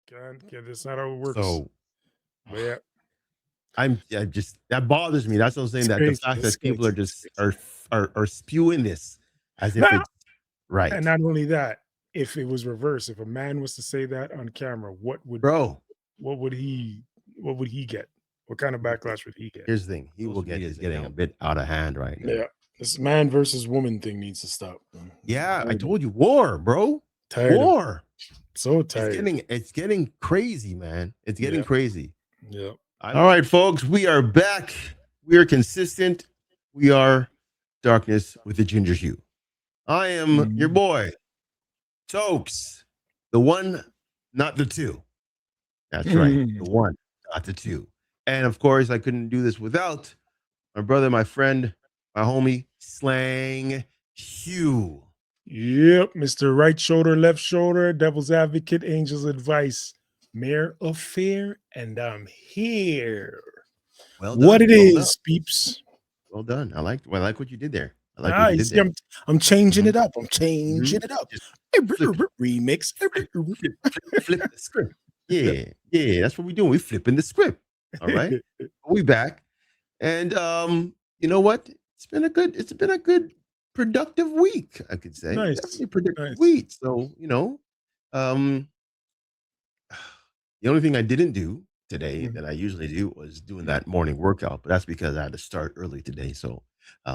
Can't. That's not how it works. So But yeah, I just that bothers me. That's what I'm saying. it's That the crazy. fact It's that people are crazy. It's just crazy. are spewing this as if Nah, it's right, and not only that, if it was reversed, if a man was to say that on camera, bro. what would he what would he get? What kind of backlash would he get? Here's the thing. He will Social get media is is getting a account. bit out of hand right now. Yeah, this man versus woman thing needs to stop. Man. Yeah, I Tired of told you, war, bro. tired of it. War. So tired. It's getting crazy, man. It's getting Yeah, crazy. yeah. All right, folks, we are back. We are consistent. We are darkness with the ginger hue. I am your Mhm. boy, Toks, the one, not the two. That's right, the one, not the two. And of course, I couldn't do this without my brother, my friend, my homie, Slang Hugh. Yep, Mr. Right Shoulder, Left Shoulder, Devil's Advocate, Angel's Advice, Mayor of Fear, and I'm here. Well What done, it well done, is, peeps. well done. I like what you did there. I like what Ah, you you did see, there. I'm changing Mhm, it up. I'm mhm. changing it up. Just flip it. Remix. Flip the script. Yeah, yeah, that's what we're doing. We're flipping the script. All right, we back, and you know what? It's been a good productive week. I could say Nice. definitely a productive Nice. week. So um, the only thing I didn't do today Mhm. that I usually do was doing that morning workout, but that's because I had to start early today. So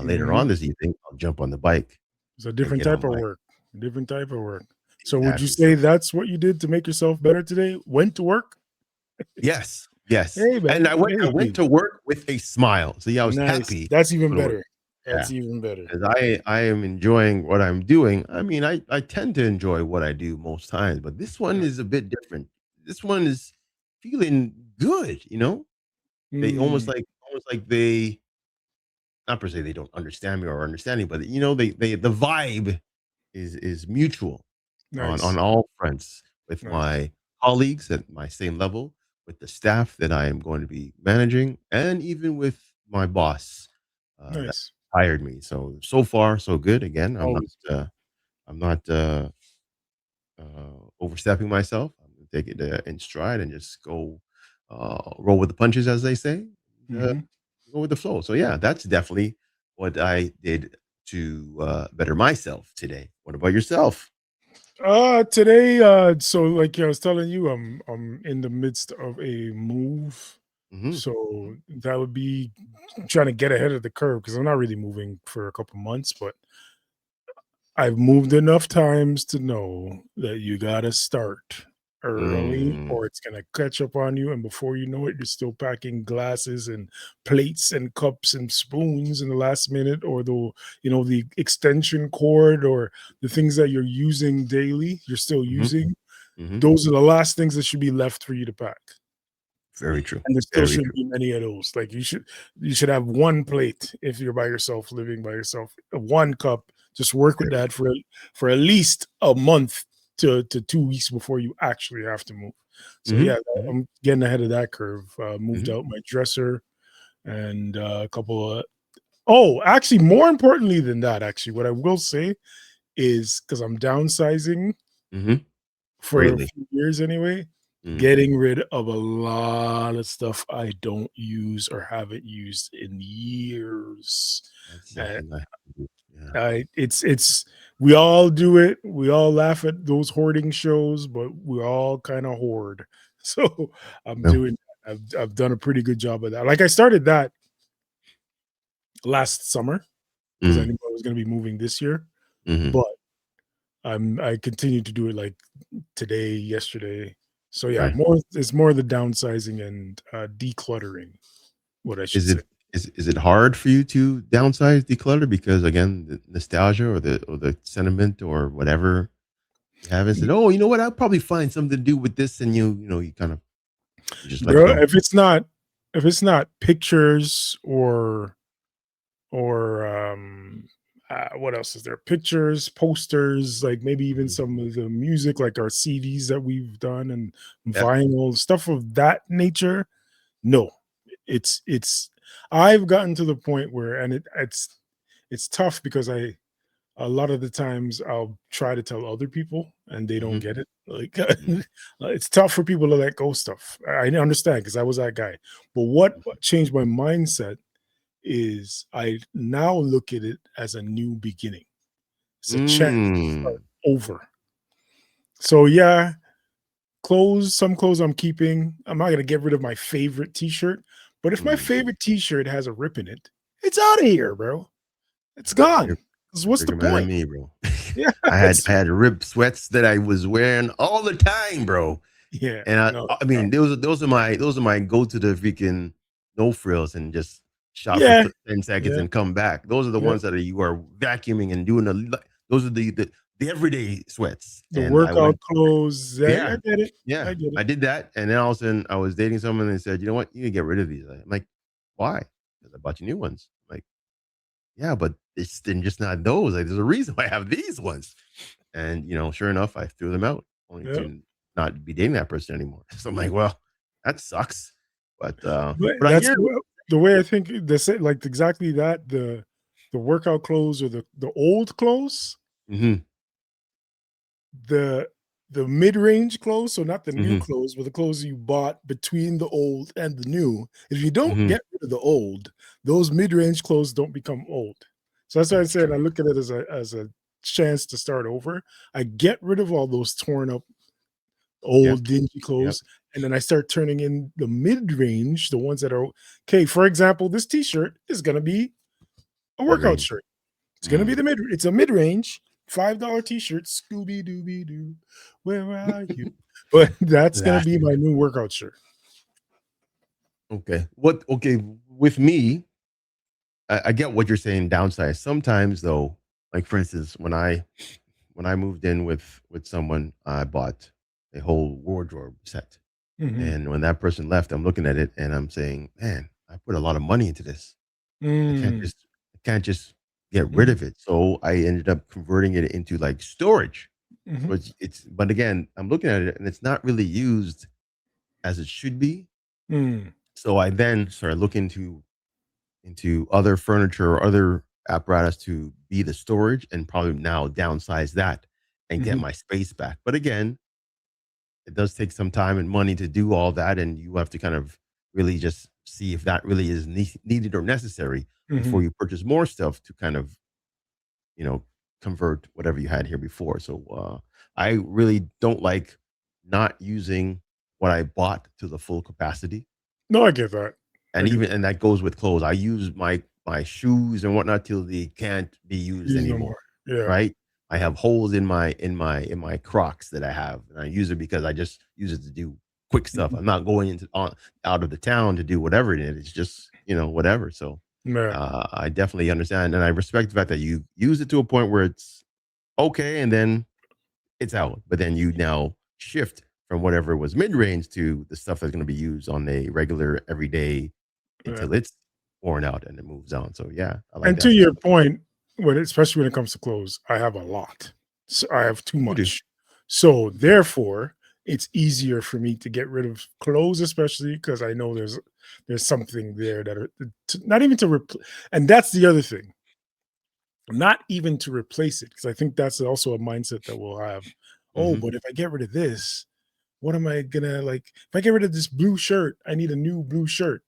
later Mhm. on this evening, I'll jump on the bike It's a and different get type on of my work. Different type of work. So would you exactly. say So that's what you did to make yourself better today? Went to work? yes, yes. Hey And man. I went Hey. to work with a smile. So yeah, I was Nice. happy That's to even go to work. better. Yeah. That's even better. Because I am enjoying what I'm doing. I mean, I tend to enjoy what I do most times, but this one Nice. is a bit different. This one is feeling good, you know? They Mm, almost like they not per se they don't understand me or understand me, but they the vibe is mutual on nice. all fronts with Nice. my colleagues at my same level, with the staff that I am going to be managing, and even with my boss that Nice. hired me. So far so good. Again, Always good. I'm not overstepping myself. I'm gonna take it in stride and just go roll with the punches, as they say. And, Mhm. go with the flow. So yeah, that's definitely what I did to better myself today. What about yourself? Today, so like I was telling you, I'm in the midst of a move. Hmm. So that would be trying to get ahead of the curve because I'm not really moving for a couple months, but I've moved enough times to know that you gotta start early Mm, or it's gonna catch up on you. And before you know it, you're still packing glasses and plates and cups and spoons in the last minute, or the extension cord or the things that you're using daily, you're still hmm. using. Hmm. Those are the last things that should be left for you to pack. Very true. And there still Very shouldn't true. be many of those. Like you should have one plate if you're by yourself, living by yourself. One cup. Just work with Very that for at least a month to 2 weeks before you actually have to move. So true. yeah, Hmm. I'm getting ahead of that curve. Moved Hmm. out my dresser and a couple of. Oh, actually, more importantly than that, actually, what I will say is because I'm downsizing Hmm. for a Greatly. few years anyway, Mm. getting rid of a lot of stuff I don't use or haven't used in years. That's And something I have to do. Yeah. it's we all do it. We all laugh at those hoarding shows, but we all kind of hoard. So I'm No. doing. I've done a pretty good job of that. Like I started that last summer because I Mm. knew I was going to be moving this year, Hmm. but I continue to do it like today, yesterday. So yeah, Right. it's more the downsizing and decluttering, what I should Is say. it is it hard for you to downsize, declutter because again, the nostalgia or the sentiment or whatever you have and said, "Oh, you know what? I'll probably find something to do with this," and you kind of you just let it Bro, go. if it's not pictures or what else is there? Pictures, posters, like maybe even Mhm. some of the music, like our CDs that we've done and Yeah. vinyl stuff of that nature. No, it's I've gotten to the point where, and it's tough because a lot of the times I'll try to tell other people and they don't Mhm, get it. Like mhm, it's tough for people to let go stuff. I understand because I was that guy. But what mhm. changed my mindset is I now look at it as a new beginning. It's a chance to start Mm. over. So yeah, some clothes I'm keeping. I'm not gonna get rid of my favorite t-shirt, but if my Mm. favorite t-shirt has a rip in it, it's out of here, bro. It's gone. You're 'Cause what's the bigger man than point? me, bro. Yeah, I had ripped sweats that I was wearing all the time, bro. yeah, And no, I no. mean, those are my go to the freaking no frills and just shop for Yeah, 10 seconds yeah, and come back. Those are the yeah. ones that you are vacuuming and doing those are the everyday sweats. The And I workout went, clothes. I yeah, get it. yeah, I get it. I did that. And then all of a sudden I was dating someone and they said, you know what, you need to get rid of these. I'm like, why? Because I bought you new ones. I'm like, yeah, but it's then just not those. Like, there's a reason why I have these ones. And sure enough, I threw them out only Yeah. to not be dating that person anymore. So I'm like, well, that sucks. But But but I that's hear. the way I think the sa like, exactly that, the workout clothes or the old clothes, Mhm, the the mid-range clothes, so not the new mhm, clothes, but the clothes you bought between the old and the new. If you don't mhm. get rid of the old, those mid-range clothes don't become old. So that's why I That's said I true. look at it as a chance to start over. I get rid of all those torn up Yep, old dingy yep. clothes, and then I start turning in the mid-range, the ones that are okay. For example, this t-shirt is gonna be a workout Mid-range. shirt. It's gonna be Mm. the mid. It's a mid-range $5 t-shirt. Scooby Dooby Doo, where are you? But that's gonna be Classic. my new workout shirt. Okay. Okay, with me, I get what you're saying, downsize. Sometimes though, like for instance, when I moved in with someone, I bought a whole wardrobe set. Mhm. And when that person left, I'm looking at it and I'm saying, "Man, I put a lot of money into this. Mm. I can't just get rid Mhm. of it." So I ended up converting it into like storage. Mhm. So but again, I'm looking at it and it's not really used as it should be. Mm. So I then started looking into other furniture or other apparatus to be the storage and probably now downsize that and get Mhm. my space back. But again, it does take some time and money to do all that, and you have to kind of really just see if that really is needed or necessary before Mhm. you purchase more stuff to kind of you know convert whatever you had here before. So I really don't like not using what I bought to the full capacity, No, I get that. I and get even that. and that goes with clothes. I use my shoes and whatnot till they can't be used Use no anymore, more. Yeah. right? I Yeah. have holes in my Crocs that I have, and I use it because I just use it to do quick stuff. Mhm. I'm not going out of the town to do whatever it is. It's just whatever. So Yeah. I definitely understand, and I respect the fact that you use it to a point where it's okay, and then it's out. But then you now shift from whatever was mid range to the stuff that's going to be used on a regular everyday Yeah. until it's worn out and it moves on. So yeah, I like And to that your system. point, especially when it comes to clothes, I have a lot. So I have too You do. much. So therefore, it's easier for me to get rid of clothes, especially because I know there's something there that not even to replace. And that's the other thing, not even to replace it, because I think that's also a mindset that we'll have. Oh, Hmm. but if I get rid of this, what am I gonna like? If I get rid of this blue shirt, I need a new blue shirt.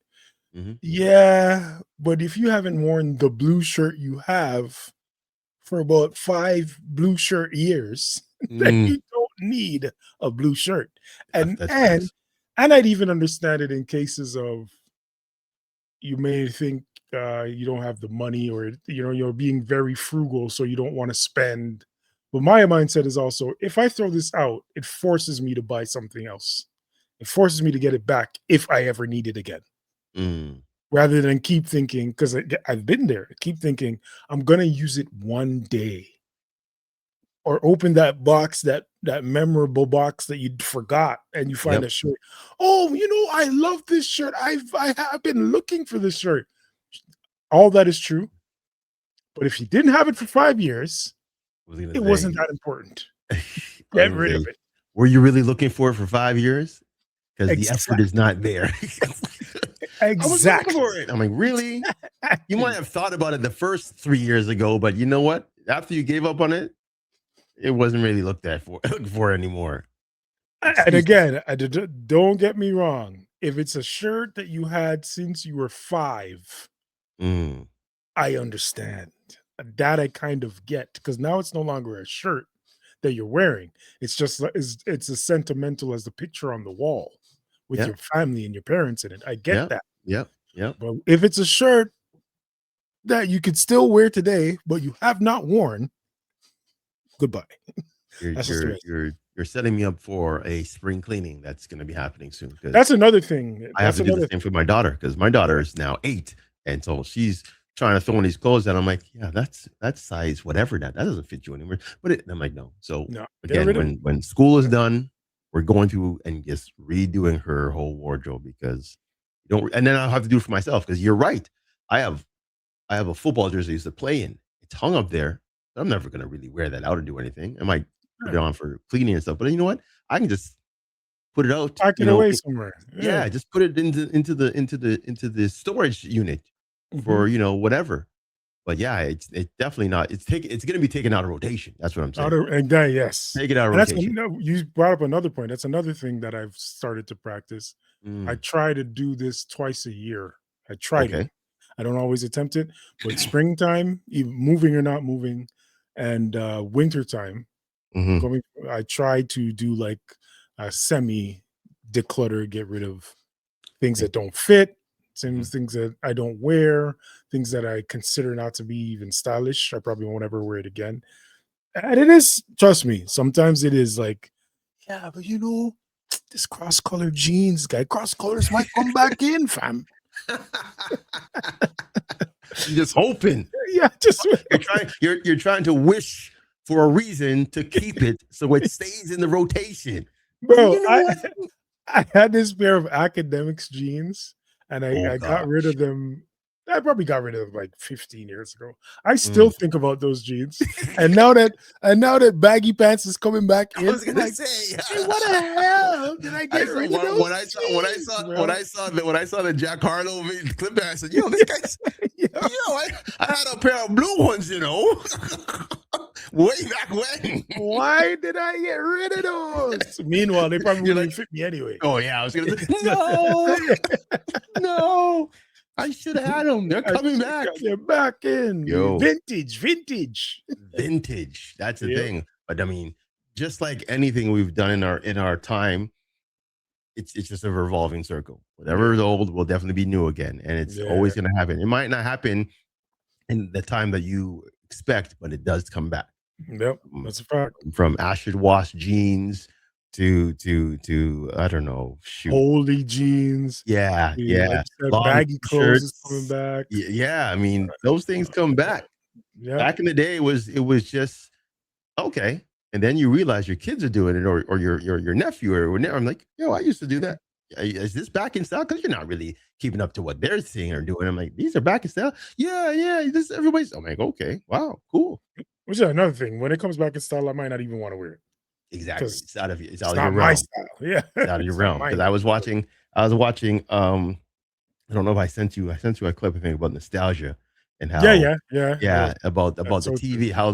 Hmm. Yeah, but if you haven't worn the blue shirt you have for about 5 blue shirt years, then Mm, you don't need a blue shirt. And that's and facts. and I'd even understand it in cases of you may think, you don't have the money or, you're being very frugal, so you don't wanna spend. But my mindset is also, if I throw this out, it forces me to buy something else. It forces me to get it back if I ever need it again. Mm, Rather than keep thinking, 'cause I've been there, keep thinking, "I'm gonna use it one day," or open that box, that memorable box that you'd forgot, and you find yep. a shirt. "Oh, I love this shirt. I've been looking for this shirt." All that is true, but if you didn't have it for 5 years, I was gonna it say. wasn't that important. I was Get gonna rid of say, it. were you really looking for it for 5 years? Because the effort is Exactly. not there. I was looking Exactly. for it. I'm like, really? You might Exactly. have thought about it the first 3 years ago, but you know what? after you gave up on it, it wasn't really looked for anymore. And Excuses. again, don't get me wrong. If it's a shirt that you had since you were 5, Mm, I understand. That I kind of get because now it's no longer a shirt that you're wearing. It's just it's as sentimental as the picture on the wall with yeah, your family and your parents in it. I get yeah, that. yeah, yeah. But if it's a shirt that you could still wear today, but you have not worn, goodbye. You're That's just the you're way. you're you're setting me up for a spring cleaning that's going to be happening soon That's because another thing. I have That's to do the another same for my daughter because my yeah. daughter is now 8, and so she's trying to throw in these clothes, and I'm like, yeah, that's size whatever that doesn't fit you anymore. But I'm like, no. So No, get again, rid of when school is yeah. done, we're going through and just redoing her whole wardrobe because you don't. And then I'll have to do it for myself because you're right. I have I have a football jersey I used to play in. It's hung up there. I'm never gonna really wear that out or do anything. I might put it Yeah. on for cleaning and stuff. But you know what? I can just put it out, Pack it away somewhere. Yeah. yeah, just put it into the storage unit Mhm. for, whatever. But yeah, it's definitely not it's gonna be taken out of rotation. That's what I'm saying. And that, yes. Take it out of And that's rotation. you brought up another point. That's another thing that I've started to practice. I Mm, try to do this twice a year. I try to. okay. I don't always attempt it, but springtime, even moving or not moving, and wintertime, Mhm, going I try to do like a semi declutter, get rid of things okay. that don't fit, Mhm, things that I don't wear, things that I consider not to be even stylish. I probably won't ever wear it again. And it is, trust me, sometimes it is like, yeah, but this cross color jeans guy, cross colors might come back in, fam. You're just hoping. Yeah, just You're trying to wish for a reason to keep it so it stays in the rotation. But bro, you know what? I had this pair of academics jeans and Oh I got rid gosh. of them. I probably got rid of them like 15 years ago. I still Mm. think about those jeans. And now that baggy pants is coming back I in, was I'm gonna like, say, hey, what the hell? Did I I get saw rid of when those I saw when I jeans, saw when bro? I saw that when I saw the Jack Harlow clip there, I said, "Yo, this guy's Yeah. I had a pair of blue ones, way back when." Why did I get rid of those? Meanwhile, they probably You're wouldn't like, even fit me anyway. "Oh yeah," I was gonna say, "No, no, I should have had them. They're I coming back." got their back in. Yo, Vintage. vintage. That's the Yep. thing. But I mean, just like anything we've done in our time, it's just a revolving circle. Whatever Yep. is old will definitely be new again, and it's Yeah. always going to happen. It might not happen in the time that you expect, but it does come back. Yep. Um, That's a fact. from acid wash jeans to I don't know, shoot, Holy jeans. yeah, Like yeah, you said, long baggy clothes is coming t-shirts, back. yeah. I mean, those things come back. Yep. Back in the day, it was just okay. And then you realize your kids are doing it, or your nephew or whatever. I'm like, yo, I used to do that. Is this back in style? Because you're not really keeping up to what they're seeing or doing. I'm like, these are back in style. Yeah, yeah. This everybody's. I'm like, okay, wow, cool. Which is another thing. When it comes back in style, I might not even want to wear it Exactly. because It's it's out of your not my realm. style. Yeah. It's out of your It's not realm. Because mine. I was watching. I don't know if I sent you a clip, I think, about nostalgia and Yeah, how, yeah, yeah. yeah, about That's the so true. TV, how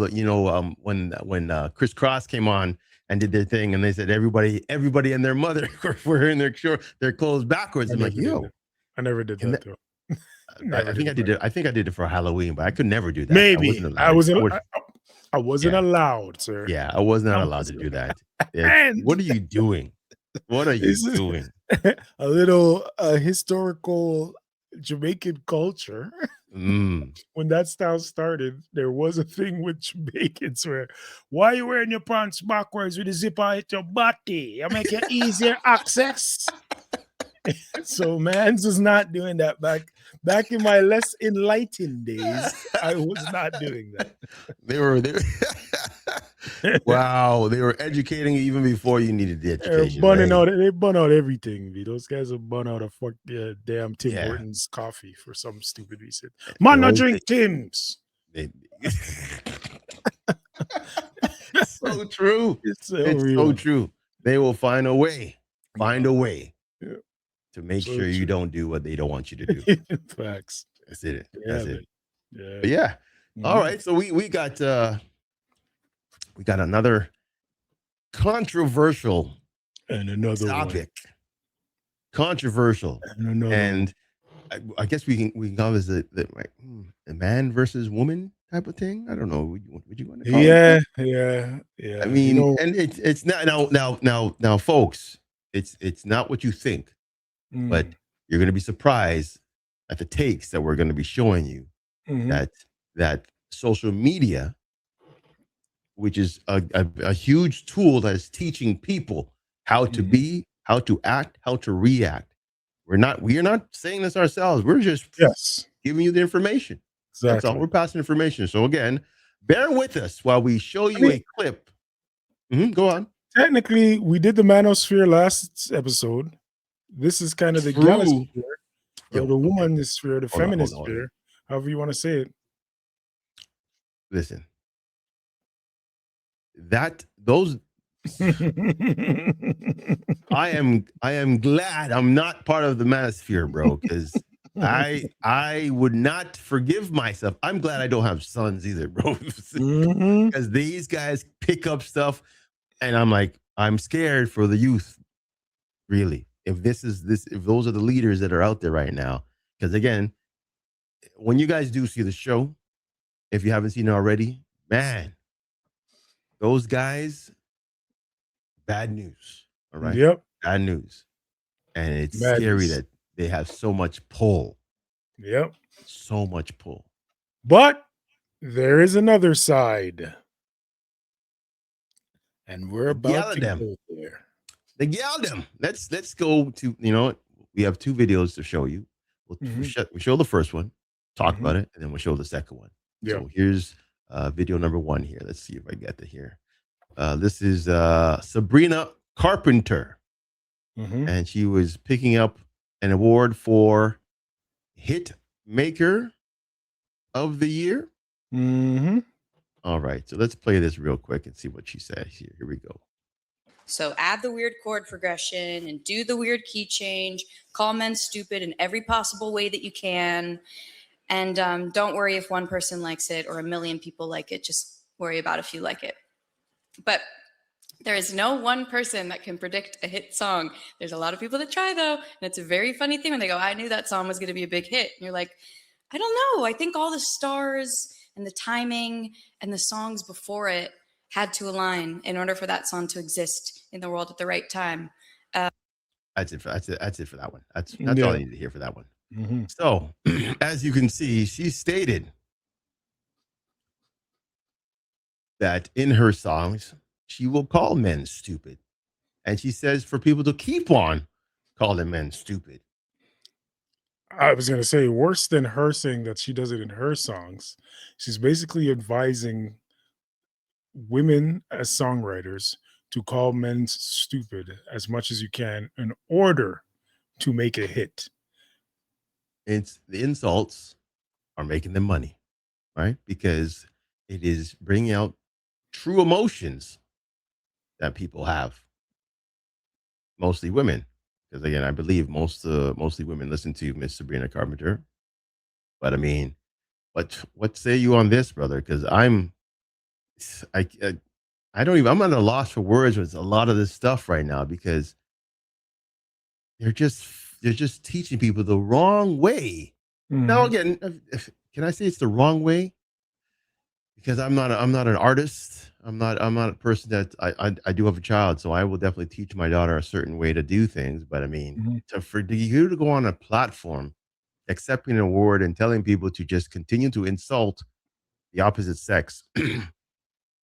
when Chris Cross came on and did their thing, and they said everybody and their mother were wearing their clothes backwards. I I'm like, never did yo, it. I never did can that that, though. I Never think did I did that. it. I think I did it for Halloween, but I could never do that. I Maybe wasn't allowed. I wasn't Yeah, allowed, sir. yeah, I was not I allowed to wasn't. do that. And What are you doing? What are you this is doing? a little historical Jamaican culture. Mm. When that style started, there was a thing with Jamaicans where, why are you wearing your pants backwards with the zipper at your body? I make it easier access. So man's was not doing that back in my less enlightened days. I was not doing They were that. wow, they were educating you even before you needed the They're education. But bunning hey, out. They bun out everything. B. Those guys will bun out a damn Tim yeah, Hortons coffee for some stupid reason. they Man, not always drink Tim's. they, so true. It's so It's so real. true. They will find a way Yeah, to make so sure you true. don't do what they don't want you to do. Facts. That's it. Yeah, That's man. it. Yeah. But yeah. All Mhm. right, so we got another controversial And another one. topic. Controversial, And another one. and I guess we can call this a man versus woman type of thing. I don't know. Would you want to call it Yeah, that? yeah, I yeah. You mean, know, and it's not now, folks. It's not what you think, but mm, you're going to be surprised at the takes that we're going to be showing you. mhm, That social media, which is a huge tool that is teaching people how to mhm. be, how to act, how to react. We are not saying this ourselves. We're just Yes, giving you the information. That's all. exactly. We're passing information. So again, bear with us while we show I you mean, a clip. Go on. technically, we did the manosphere last episode. This is kind of the True. galosphere or Yo, the okay. womanist sphere, the Hold feminist on, hold on. sphere, however you want to say it. Listen, that those I am glad I'm not part of the manosphere, bro, because I would not forgive myself. I'm glad I don't have sons either, bro. Mhm. Because these guys pick up stuff, and I'm like, I'm scared for the youth, really. If those are the leaders that are out there right now. Because again, when you guys do see the show, if you haven't seen it already, man, those guys, bad news. All right. Yep, Bad news. And it's scary madness. that they have so much pull. Yep. So much pull. But there is another side, and we're Yell about at to them. go there. They yelled them. Let's go to, you know what? We have two videos to show you. Mhm, We show the first one, talk mhm. about it, and then we'll show the second one. Yep. So here's video number one here. Let's see if I get to here. This is Sabrina Carpenter, Mhm, and she was picking up an award for Hit Maker of the Year. mhm. All right, so let's play this real quick and see what she says here. Here we go. So add the weird chord progression and do the weird key change. Call men stupid in every possible way that you can. And don't worry if one person likes it or a million people like it. Just worry about if you like it. But there is no one person that can predict a hit song. There's a lot of people that try, though. And it's a very funny thing when they go, I knew that song was going to be a big hit. And you're like, I don't know. I think all the stars and the timing and the songs before it had to align in order for that song to exist in the world at the right time. That's it for that one. That's all Yeah. I need to hear for that one. Mhm. So, as you can see, she stated that in her songs, she will call men stupid. And she says for people to keep on calling men stupid. I was gonna say worse than her saying that she does it in her songs. She's basically advising women as songwriters to call men stupid as much as you can in order to make a hit. It's the insults are making them money, right? Because it is bringing out true emotions that people have, mostly women. Because again, I believe mostly women listen to Miss Sabrina Carpenter. But I mean, what say you on this, brother? Because I I don't even I'm at a loss for words with a lot of this stuff right now because they're just they're just teaching people the wrong way. Now Mhm. again, can I say it's the wrong way? Because I'm not an artist. I'm not a person that I do have a child, so I will definitely teach my daughter a certain way to do things. But I mean, Mhm. for you to go on a platform accepting an award and telling people to just continue to insult the opposite sex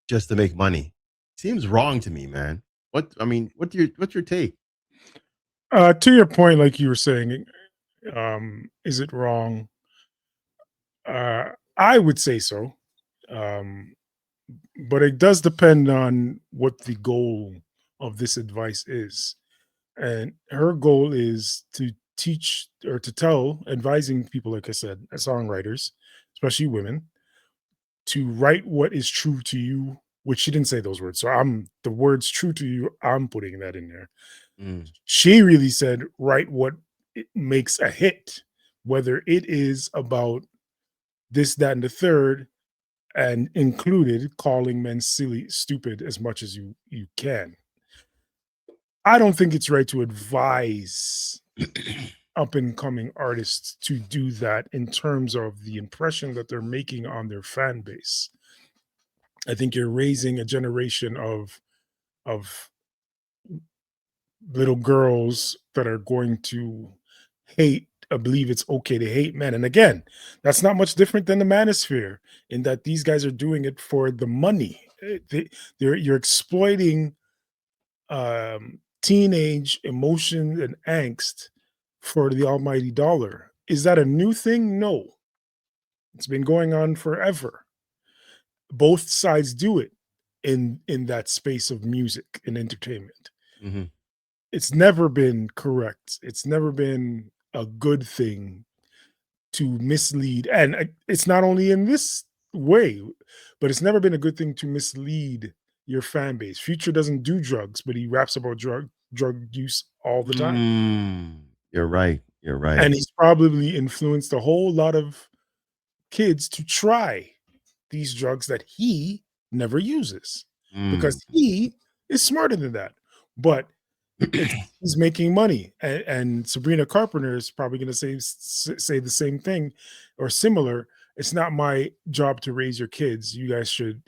just to make money seems wrong to me, man. What I mean, what's your take? To your point, like you were saying, is it wrong? I would say so. Um, but it does depend on what the goal of this advice is. And her goal is to teach or to tell, advising people, like I said, as songwriters, especially women, to write what is true to you, which she didn't say those words. So I'm the words true to you, I'm putting that in there. Mm, She really said, write what it makes a hit, whether it is about this, that, and the third. and included calling men silly, stupid as much as you can. I don't think it's right to advise up and coming artists to do that in terms of the impression that they're making on their fan base. I think you're raising a generation of little girls that are going to hate, believe it's okay to hate men. And again, that's not much different than the manosphere in that these guys are doing it for the money. You're exploiting teenage emotion and angst for the almighty dollar. Is that a new thing? No. It's been going on forever. Both sides do it in that space of music and entertainment. Mm-hmm. It's never been correct. It's never been a good thing to mislead. And it's not only in this way, but it's never been a good thing to mislead your fan base. Future doesn't do drugs, but he raps about drug use all the time. You're right. You're right. And he's probably influenced a whole lot of kids to try these drugs that he never uses because he is smarter than that. But he's making money, and Sabrina Carpenter is probably going to say the same thing or similar. It's not my job to raise your kids. You guys should.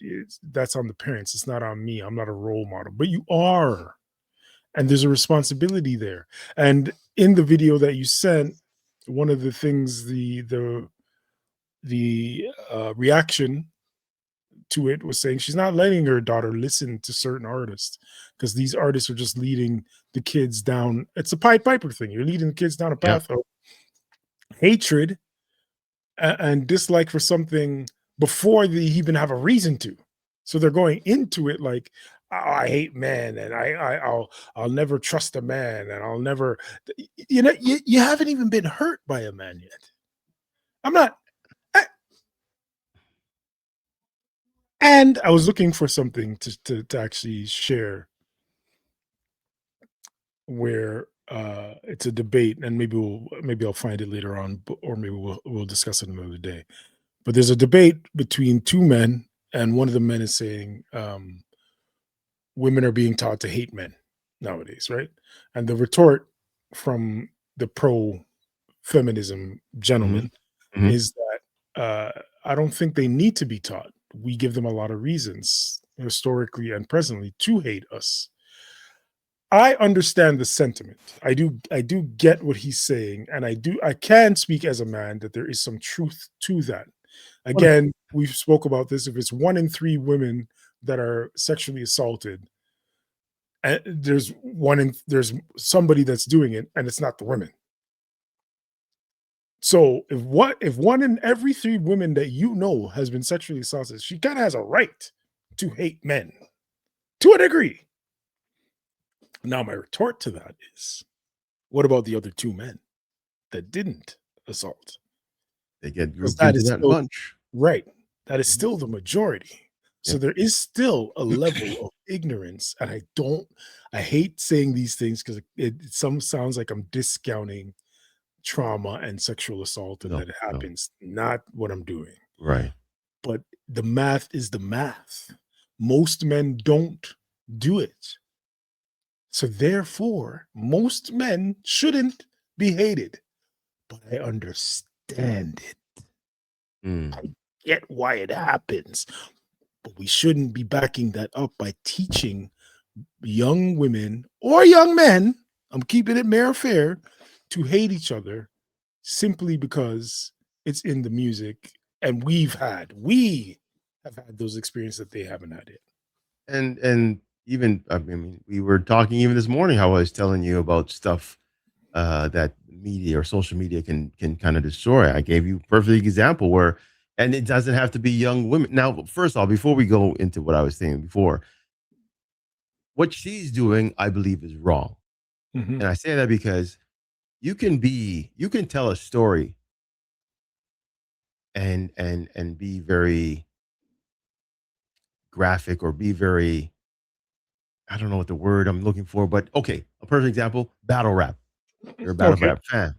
That's on the parents. It's not on me. I'm not a role model, but you are, and there's a responsibility there. And in the video that you sent, one of the things the reaction to it was saying she's not letting her daughter listen to certain artists because these artists are just leading the kids down. It's a Pied Piper thing. You're leading the kids down a path of hatred and dislike for something before they even have a reason to. So they're going into it like, oh, I hate men, and I'll never trust a man, and I'll never. You haven't even been hurt by a man yet. I'm not. And I was looking for something to actually share where it's a debate, and maybe I'll find it later on, or maybe we'll discuss it another day. But there's a debate between two men, and one of the men is saying women are being taught to hate men nowadays, right? And the retort from the pro-feminism gentleman is that I don't think they need to be taught. We give them a lot of reasons, historically and presently, to hate us. I understand the sentiment. I do get what he's saying, and I can speak as a man that there is some truth to that. Again, we've spoke about this. If it's 1 in 3 women that are sexually assaulted, and there's somebody that's doing it, and it's not the women. So if 1 in every 3 women that you know has been sexually assaulted, she kind of has a right to hate men to a degree. Now, my retort to that is, what about the other 2 men that didn't assault? They get grouped into that bunch. Right. That is still the majority. So there is still a level of ignorance. And I hate saying these things because it sounds like I'm discounting trauma and sexual assault and that it happens. Not what I'm doing. Right. But the math is the math. Most men don't do it. So therefore, most men shouldn't be hated. But I understand it. I get why it happens. But we shouldn't be backing that up by teaching young women or young men, I'm keeping it fair or fair, to hate each other simply because it's in the music, and we have had those experiences that they haven't had yet. And even, I mean, we were talking even this morning how I was telling you about stuff that media or social media can kind of destroy. I gave you a perfect example where, and it doesn't have to be young women. Now, first of all, before we go into what I was saying before, what she's doing, I believe, is wrong. And I say that because you can tell a story and be very graphic or be very, I don't know what the word I'm looking for, but okay, a perfect example, battle rap. You're a battle rap fan.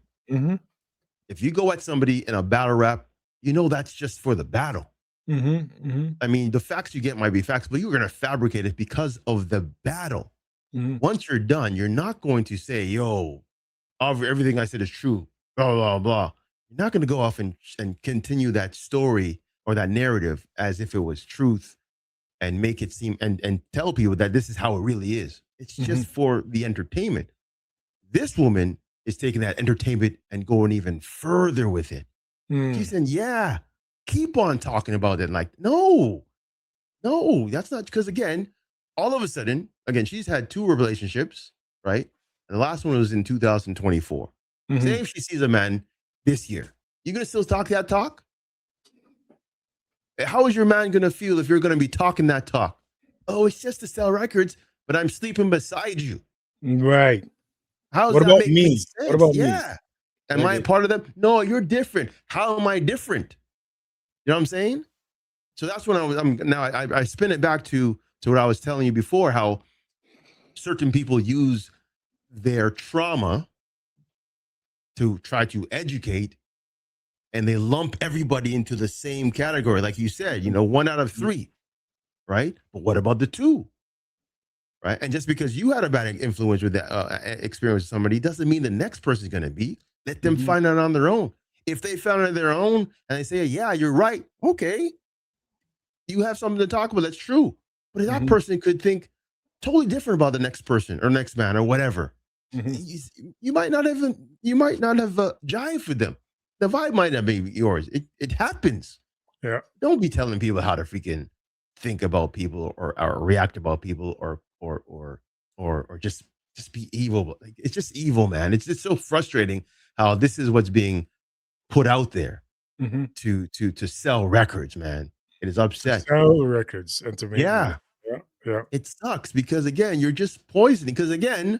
If you go at somebody in a battle rap, you know that's just for the battle. I mean, the facts you get might be facts, but you're going to fabricate it because of the battle. Once you're done, you're not going to say, yo, everything I said is true, blah, blah, blah. You're not going to go off and continue that story or that narrative as if it was truth and make it seem and tell people that this is how it really is. It's just for the entertainment. This woman is taking that entertainment and going even further with it. She's saying, yeah, keep on talking about it. Like, no, that's not, because again, all of a sudden, again, she's had 2 relationships, right? And the last one was in 2024. Say if she sees a man this year, you going to still talk that talk? How is your man going to feel if you're going to be talking that talk? Oh, it's just to sell records, but I'm sleeping beside you. Right. How's What that about make me? sense? What about me? Yeah. Am I part of them? No, you're different. How am I different? You know what I'm saying? So that's when I spin it back to what I was telling you before, how certain people use their trauma to try to educate, and they lump everybody into the same category. Like you said, 1 out of 3, right? But what about the 2? Right? And just because you had a bad influence with that experience with somebody doesn't mean the next person's going to be. Let them find out on their own. If they found it on their own and they say, yeah, you're right. Okay. You have something to talk about. That's true. But that person could think totally different about the next person or next man or whatever. You might not have jive with them. The vibe might not be yours. It happens. Yeah. Don't be telling people how to freaking think about people or react about people or just be evil. Like, it's just evil, man. It's just so frustrating how this is what's being put out there to sell records, man. It is upsetting. Sell records and to make yeah. It sucks because again, you're just poisoning. Because again,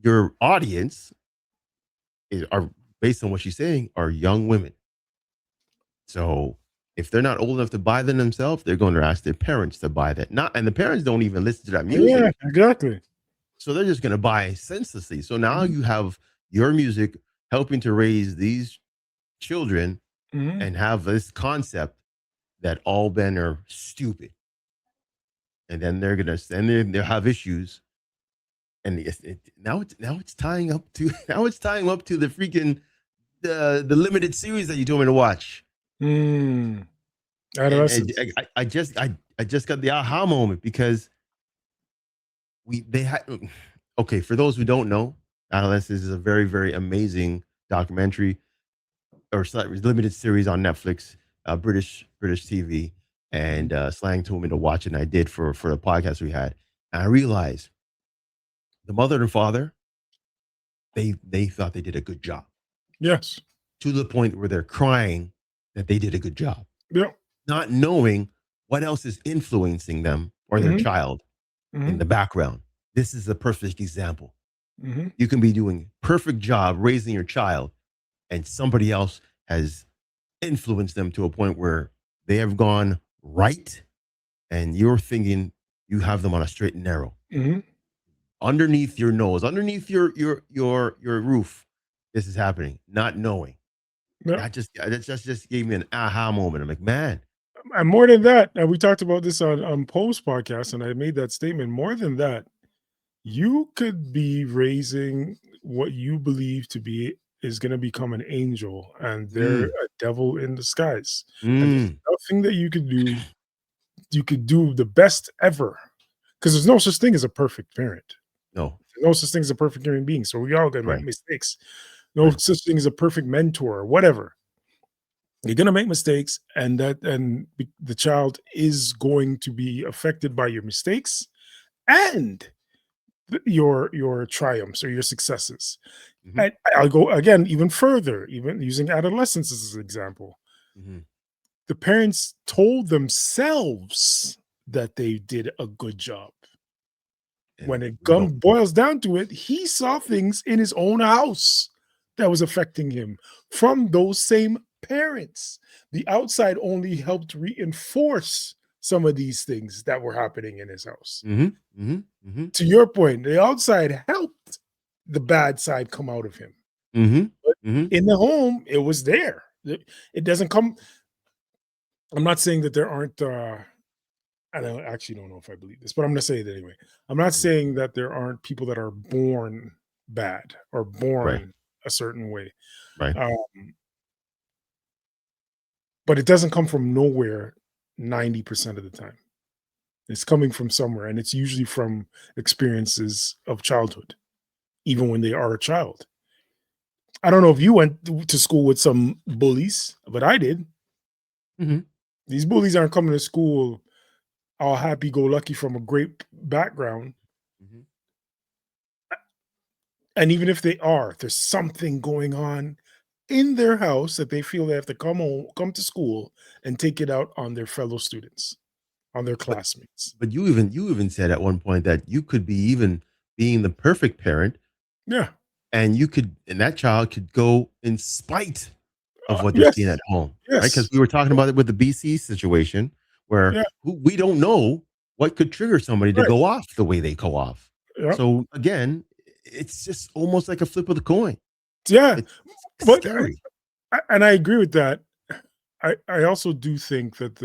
your audience are, based on what she's saying, are young women. So if they're not old enough to buy them themselves, they're going to ask their parents to buy that. And the parents don't even listen to that music. Yeah, exactly. So they're just going to buy senselessly. So now you have your music helping to raise these children and have this concept that all men are stupid. And then they'll have issues. And now it's tying up to the freaking the limited series that you told me to watch. I just got the aha moment because for those who don't know, Adolescence is a very, very amazing documentary or limited series on Netflix, British TV, and Slang told me to watch it, and I did for the podcast we had. And I realized the mother and father, they thought they did a good job. Yes. To the point where they're crying that they did a good job. Yeah. Not knowing what else is influencing them or their child in the background. This is a perfect example. You can be doing a perfect job raising your child, and somebody else has influenced them to a point where they have gone right, and you're thinking you have them on a straight and narrow. Underneath your nose, underneath your roof, this is happening, not knowing. That just gave me an aha moment. I'm like, man. And more than that, and we talked about this on Post podcast, and I made that statement. More than that, you could be raising what you believe to be is going to become an angel, and they're a devil in disguise. And there's nothing that you could do. You could do the best ever, because there's no such thing as a perfect parent. No, there's no such thing as a perfect human being. So we all gonna make mistakes. No such thing as a perfect mentor or whatever. You're gonna make mistakes, and the child is going to be affected by your mistakes and your triumphs or your successes. And I'll go again even further, even using adolescence as an example. The parents told themselves that they did a good job. When it boils down to it, he saw things in his own house that was affecting him from those same parents. The outside only helped reinforce some of these things that were happening in his house. To your point, the outside helped the bad side come out of him. But in the home, it was there. It doesn't come. I'm not saying that there aren't. I actually don't know if I believe this, but I'm going to say it anyway. I'm not Mhm. saying that there aren't people that are born bad or Right, born a certain way, right. um, but it doesn't come from nowhere 90% of the time. It's coming from somewhere, and it's usually from experiences of childhood, even when they are a child. I don't know if you went to school with some bullies, but I did. Mhm. These bullies aren't coming to school all happy go lucky from a great background. Mhm. And even if they are, there's something going on in their house that they feel they have to come home, come to school, and take it out on their fellow students, on their But classmates. you even said at one point that you could be even being the perfect parent, Yeah. and that child could go in spite of what they're seeing Yes. at home, right? Because Yes. we were talking about it with the BC situation where Yeah. we don't know what could trigger somebody to Right. go off the way they go off. Yep. So again, it's just almost like a flip of the coin. Yeah. It's But scary. and I agree with that. I also do think that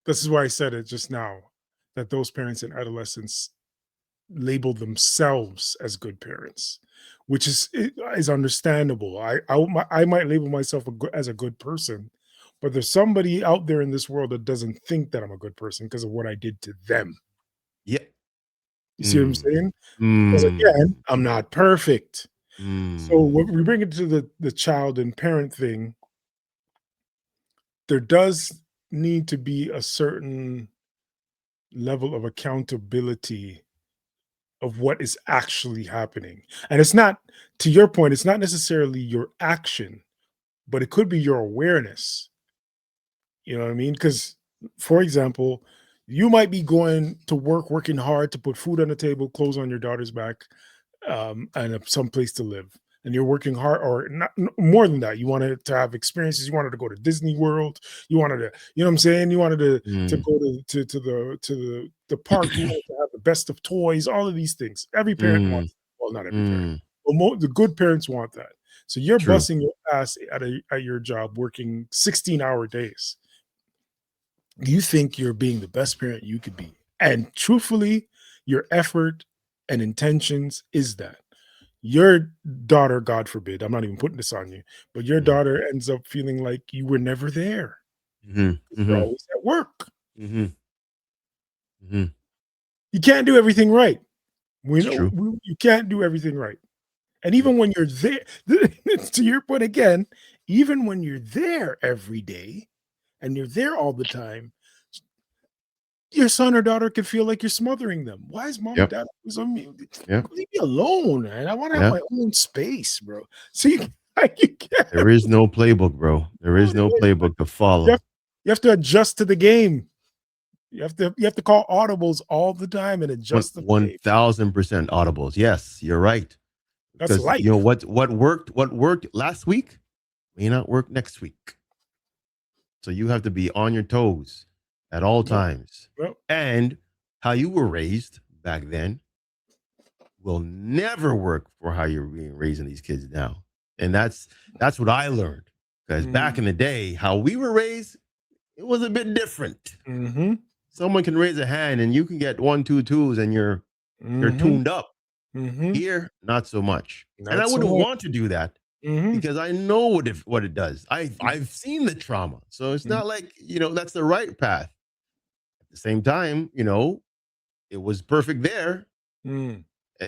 this is why I said it just now, that those parents in adolescence label themselves as good parents, which is understandable. I might label myself as a good person, but there's somebody out there in this world that doesn't think that I'm a good person because of what I did to them. Yeah. You see what I'm Mm. saying? Because again, Mm. I'm not perfect. So Mm. when we bring it to the child and parent thing, there does need to be a certain level of accountability of what is actually happening. And it's not, to your point, it's not necessarily your action, but it could be your awareness. You know what I mean? Because, for example, you might be going to work, working hard to put food on the table, clothes on your daughter's back, and some place to live. And you're working hard, or not more than that. You wanted to have experiences. You wanted to go to Disney World. You wanted to, you know what I'm saying? You wanted to Mm. go to the park. You wanted to have the best of toys. All of these things. Every parent Mm. wants. Well, not every parent, Mm. but the good parents want that. So you're True. busting your ass at your job, working 16-hour days. You think you're being the best parent you could be, and truthfully, your effort and intentions is that. Your daughter, God forbid, I'm not even putting this on you, but your Mhm. daughter ends up feeling like you were never there. Mhm. You're Mhm. always at work. Mhm. Mhm. You can't do everything right. We It's know true. you can't do everything right. And Yep. even when you're there, to your point again, even when you're there every day and you're there all the time, your son or daughter could feel like you're smothering them. Why is mom and Yep. dad always on me? Yep. Leave me alone, man. I want to have Yeah. my own space, bro. So you can't. There is no playbook, bro. There is no playbook to You follow. have, you have to adjust to the game. You have to call audibles all the time and One adjust to the one game. thousand percent audibles. Yes, you're right. That's Because you know life. what worked last week may not work next week. So you have to be on your toes at all Yep, times. yep. And how you were raised back then will never work for how you're being raising these kids now. And that's what I learned. Because back Mm, in the day, how we were raised, it was a bit different. mm-hmm, Someone can raise a hand and you can get one, two twos and you're mm-hmm, tuned up. mm-hmm. Here, not so much. And I Not so wouldn't much. want to do that Mm-hmm, because I know what it does. I've seen the trauma. So it's mm-hmm, not like, that's the right path. At the same time, it was perfect there. mm.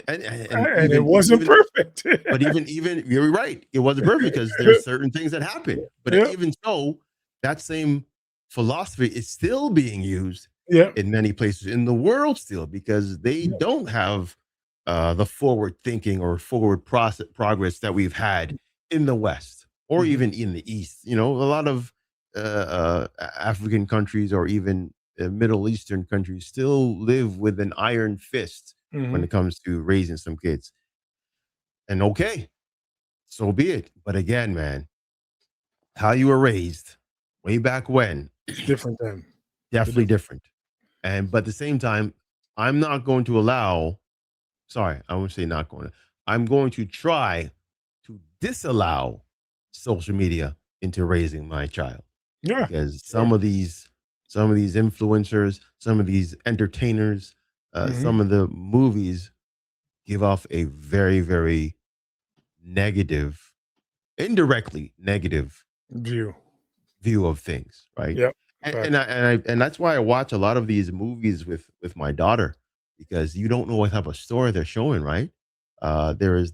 And And it wasn't even perfect. but even you're right. It wasn't perfect because there's certain things that happen. But Yep, even so, that same philosophy is still being used yep, in many places in the world still because they yep. don't have the forward thinking or forward process progress that we've had in the West or Mhm, even in the East. A lot of African countries or even Middle Eastern countries still live with an iron fist when mhm. it comes to raising some kids. And okay, so be it. But again, man, how you were raised way back when, It's different then. It's a definitely different. different. But at the same time, I'm not going to allow, sorry, I won't say not going to, I'm going to try to disallow social media into raising my child. Yeah. because Yeah. some of these influencers, some of these entertainers, Hmm. some of the movies give off a very, very negative, indirectly negative View. view of things, right? Yep. And Fact. and that's why I watch a lot of these movies with my daughter, because you don't know what type of story they're showing, right? There was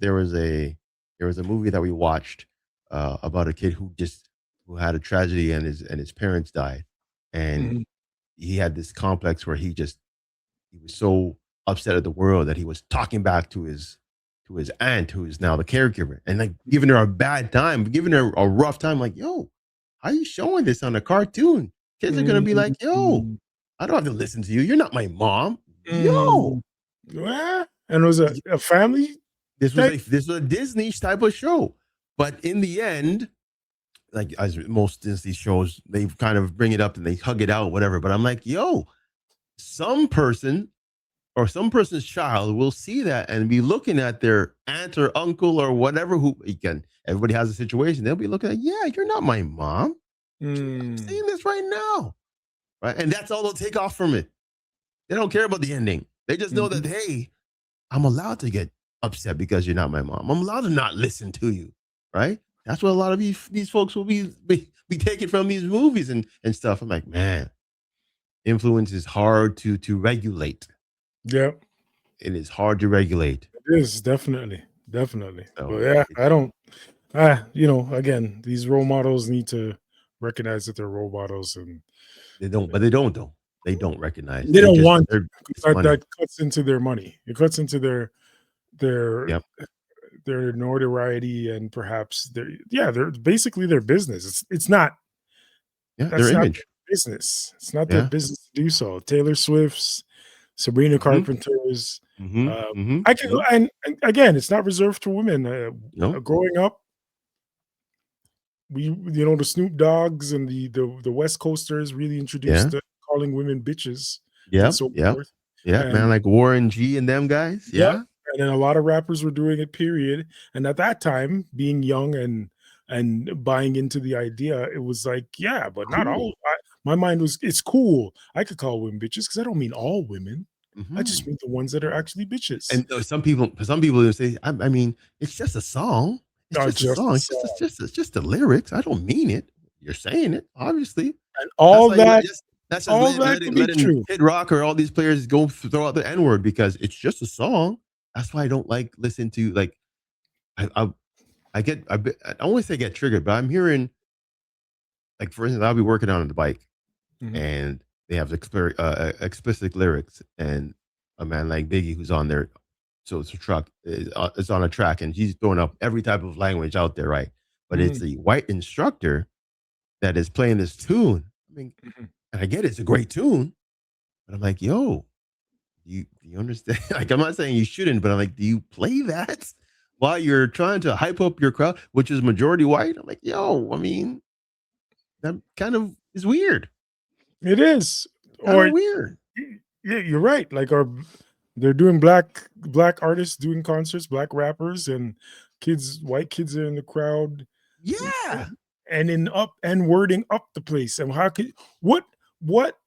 a movie that we watched about a kid who had a tragedy and his parents died, and Hmm. he had this complex where he was so upset at the world that he was talking back to his aunt, who is now the caregiver, and like giving her a bad time, giving her a rough time. Like, yo, how are you showing this on a cartoon? Kids are gonna be like, yo, Hmm. I don't have to listen to you. You're not my mom. Hmm. Yo, Yeah. And it was a family type. this was a Disney type of show, but in the end, like as most Disney shows, they kind of bring it up and they hug it out, whatever. But I'm like, yo, some person or some person's child will see that and be looking at their aunt or uncle or whatever, who again, everybody has a situation. They'll be looking at, yeah, you're not my mom. I'm Mm. seeing this right now. Right. And that's all they'll take off from it. They don't care about the ending. They just know that, Mhm. hey, I'm allowed to get upset because you're not my mom. I'm allowed to not listen to you. Right. That's what a lot of these folks will be taking from these movies and stuff. I'm like, man, influence is hard to regulate. Yep. It is hard to regulate. It is definitely, definitely. But So yeah, it's I don't. Again, these role models need to recognize that they're role models, and they don't, but they don't though. They don't recognize. they don't want to, They're 'cause it's that money. cuts into their money. It cuts into their Yep. their notoriety and perhaps they're basically their business. It's not Yeah, their that's not their image. business. It's not their Yeah. business to do so. Taylor Swift's, Sabrina Mhm. Carpenter's, Mhm. uh, Mhm. I can Mhm. and again, it's not reserved for women. No. Growing up, the Snoop Dogs and the West Coasters really Yeah. introduced calling women bitches and Yep. so Yep. forth. Yep, man, And like Warren G and them guys. yep, Yeah. and then a lot of rappers were doing it, period. And at that time, being young and buying into the idea, it was like, yeah, but not all. Cool. My mind was, it's cool. I could call women bitches because I don't mean all women. I just Mhm. mean the ones that are actually bitches. And some people will say, I mean, it's just a song. It's Not just a just song. the song. It's just the lyrics. I don't mean it. You're saying it, obviously. And That's all like that, that's just all that could be letting true. Kid Rock or all these players go throw out the N word because it's just a song. That's why I don't like listen to like I I, I don't want to say get triggered, but I'm hearing like for instance I'll be working on the bike Mhm. and they have explicit lyrics and a man like Biggie who's on there, so it's a truck it's on a track and he's throwing up every type of language out there, right? But it's Mhm. the white instructor that is playing this tune. I mean, Mhm. and I get it's a great tune, but I'm like, yo, do you understand? Like, I'm not saying you shouldn't, but I'm like, do you play that while you're trying to hype up your crowd, which is majority white? I'm like, yo, I mean, that kind of is weird. It is. Kind Or of weird. yeah, you're right. Like, they're doing black artists doing concerts, black rappers, and white kids are in the crowd, Yeah, and in up and wording up the place. And how could what what